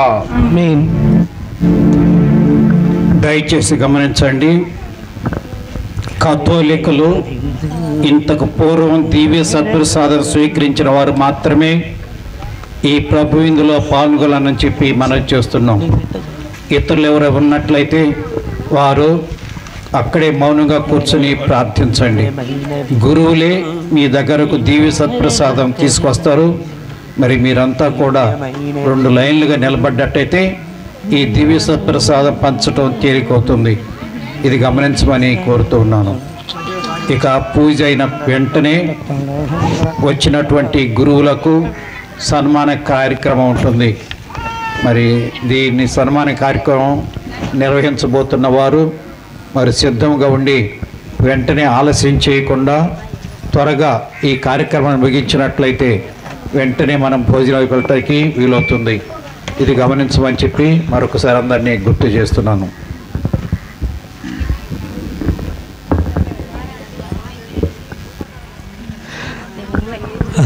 దయచేసి గమనించండి, కథోలికలు ఇంతకు పూర్వం దివ్య సత్ప్రసాదం స్వీకరించిన వారు మాత్రమే ఈ ప్రభు ఇందులో పాల్గొనాలని చెప్పి మనం చేస్తున్నాం. ఇతరులు ఎవరు ఉన్నట్లయితే వారు అక్కడే మౌనంగా కూర్చొని ప్రార్థించండి. గురువులే మీ దగ్గరకు దివ్య సత్ప్రసాదం తీసుకొస్తారు. మరి మీరంతా కూడా 2 లైన్లుగా నిలబడ్డట్టయితే ఈ దివ్య సత్ప్రసాదం పంచడం తేలికవుతుంది. ఇది గమనించమని కోరుతూ ఉన్నాను. ఇక పూజ అయిన వెంటనే వచ్చినటువంటి గురువులకు సన్మాన కార్యక్రమం ఉంటుంది. మరి దీన్ని సన్మాన కార్యక్రమం నిర్వహించబోతున్న వారు మరి సిద్ధంగా ఉండి వెంటనే ఆలస్యం చేయకుండా త్వరగా ఈ కార్యక్రమాన్ని ముగించినట్లయితే వెంటనే మనం భోజనం వెళ్ళటానికి వీలవుతుంది. ఇది గమనించమని చెప్పి మరొకసారి అందరినీ గుర్తు చేస్తున్నాను.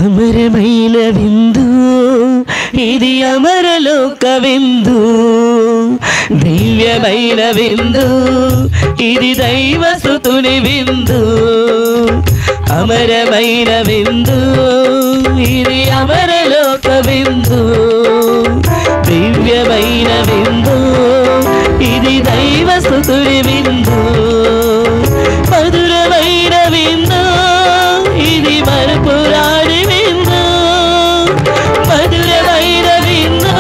అమరమైన విందు ఇది అమరలోక విందు, దివ్యమైన విందు ఇది దైవసుతుని విందు. అమరమైన విందు ఇది అమరలోక విందు, దివ్యమైన విందు ఇది దైవసుతుని విందు. మధురమైన విందు ఇది మరపురాని విందు, మధురమైన విందు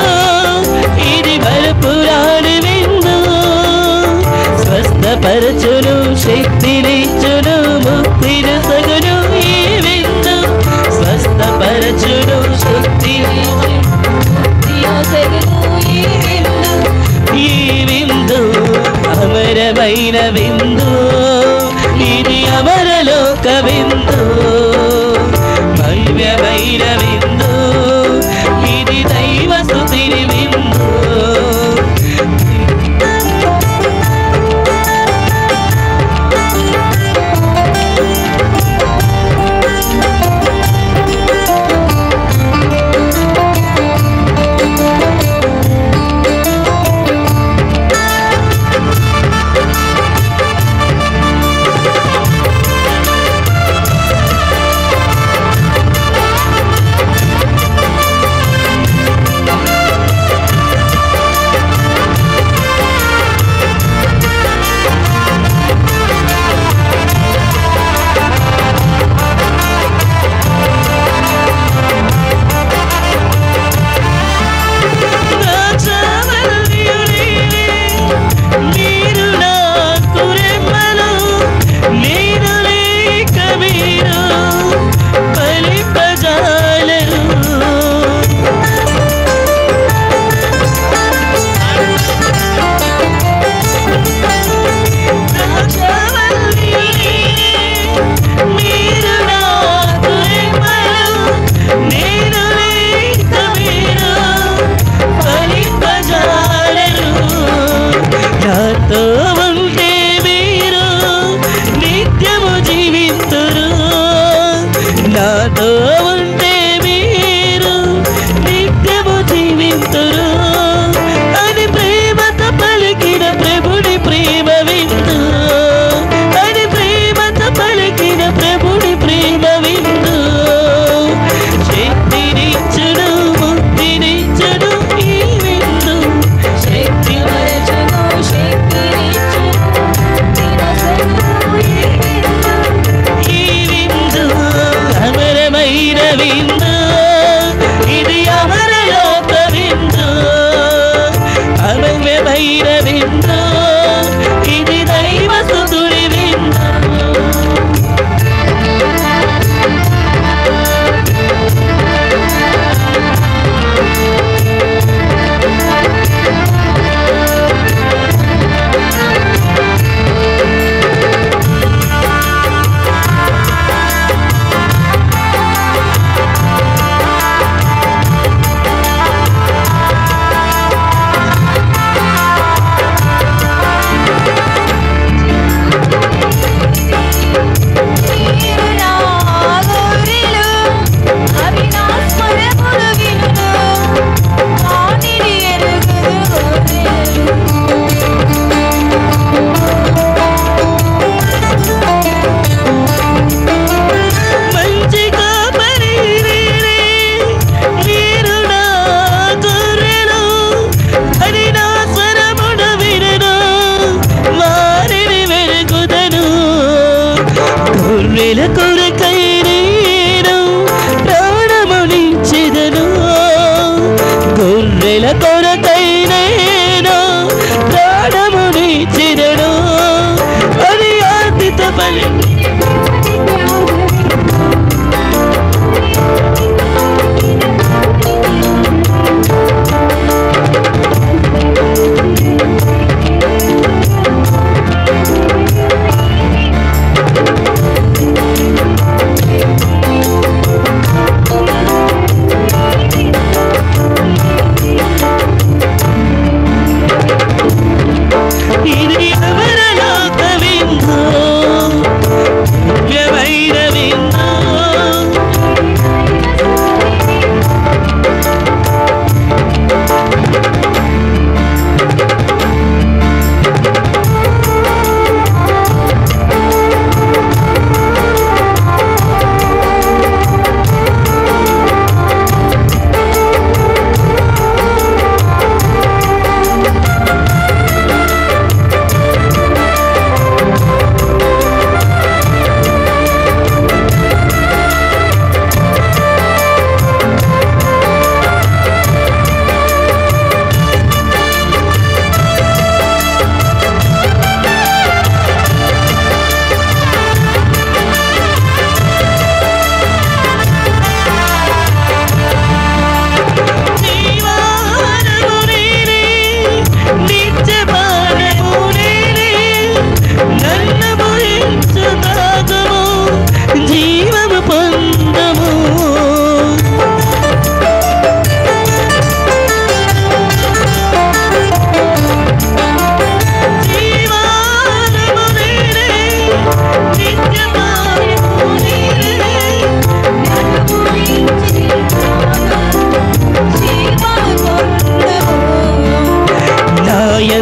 ఇది మరపురాని విందు. స్వస్థపరచును, శక్తినిచ్చును, ముక్తిని సగును ఈ విందు. స్వస్థపరచును, శక్తినిచ్చును, ఈ విందు అమరమైన విందు ఇది అమరలోక విందు, భవ్యమైన విందు ఇది దైవస్తుతిని విందు.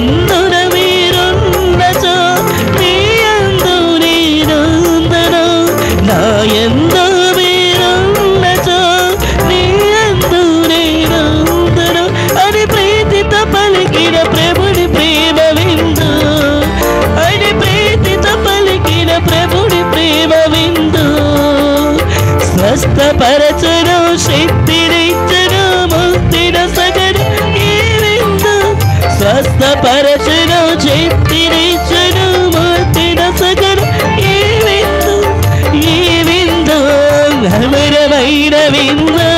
ఎందున మీరున్నచో నీ యందు నేనుందును నా యందు మీరున్నచో నీ యందు నేనుందును అని ప్రీతితో పలికిన ప్రభుని ప్రేమ విందు అని ప్రీతితో పలికిన ప్రభుని ప్రేమ విందు స్వస్థపరచును శక్తినిచ్చును ముక్తిన సగను ఈ విందు స్వస్థపరచును శక్తినిచ్చును ముక్తిన సగను ఈ విందు అమరమైన విందు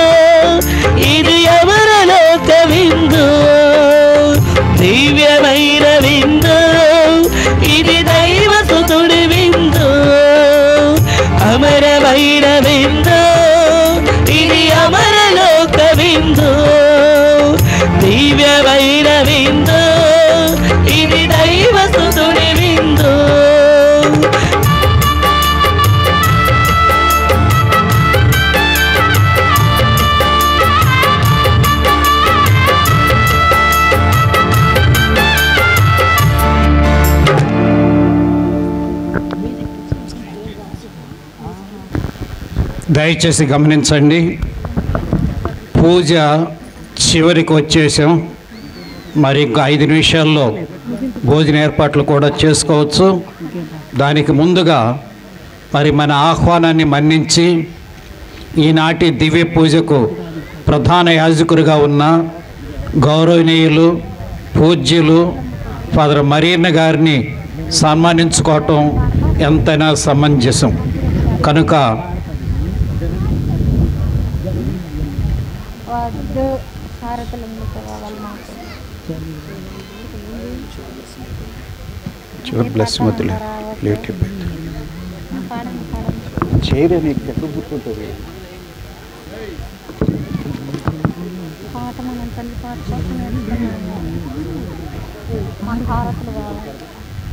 ఇది అమరలోక విందు దివ్యమైన విందు ఇది దైవ సుతుడి విందు అమరమైన విందు ఇది అమరలోక విందు దివ్యమైన విందు ఇది దైవ సుతుడి విందు దయచేసి గమనించండి, పూజ చివరికి వచ్చేసాం. మరి ఇంకా 5 నిమిషాల్లో భోజన ఏర్పాట్లు కూడా చేసుకోవచ్చు. దానికి ముందుగా మరి మన ఆహ్వానాన్ని మన్నించి ఈనాటి దివ్య పూజకు ప్రధాన యాజకుడిగా ఉన్న గౌరవనీయులు పూజ్యులు ఫాదర్ మరీన్న గారిని సన్మానించుకోవటం ఎంతైనా సమంజసం. కనుక బ్లెస్ మధ్యలో లేట్ చేయరే నీకు ఎక్కడ గుర్తుంటుంది. పాట మనం తల్లి పాట కోసం మన హారతులు కావాలి.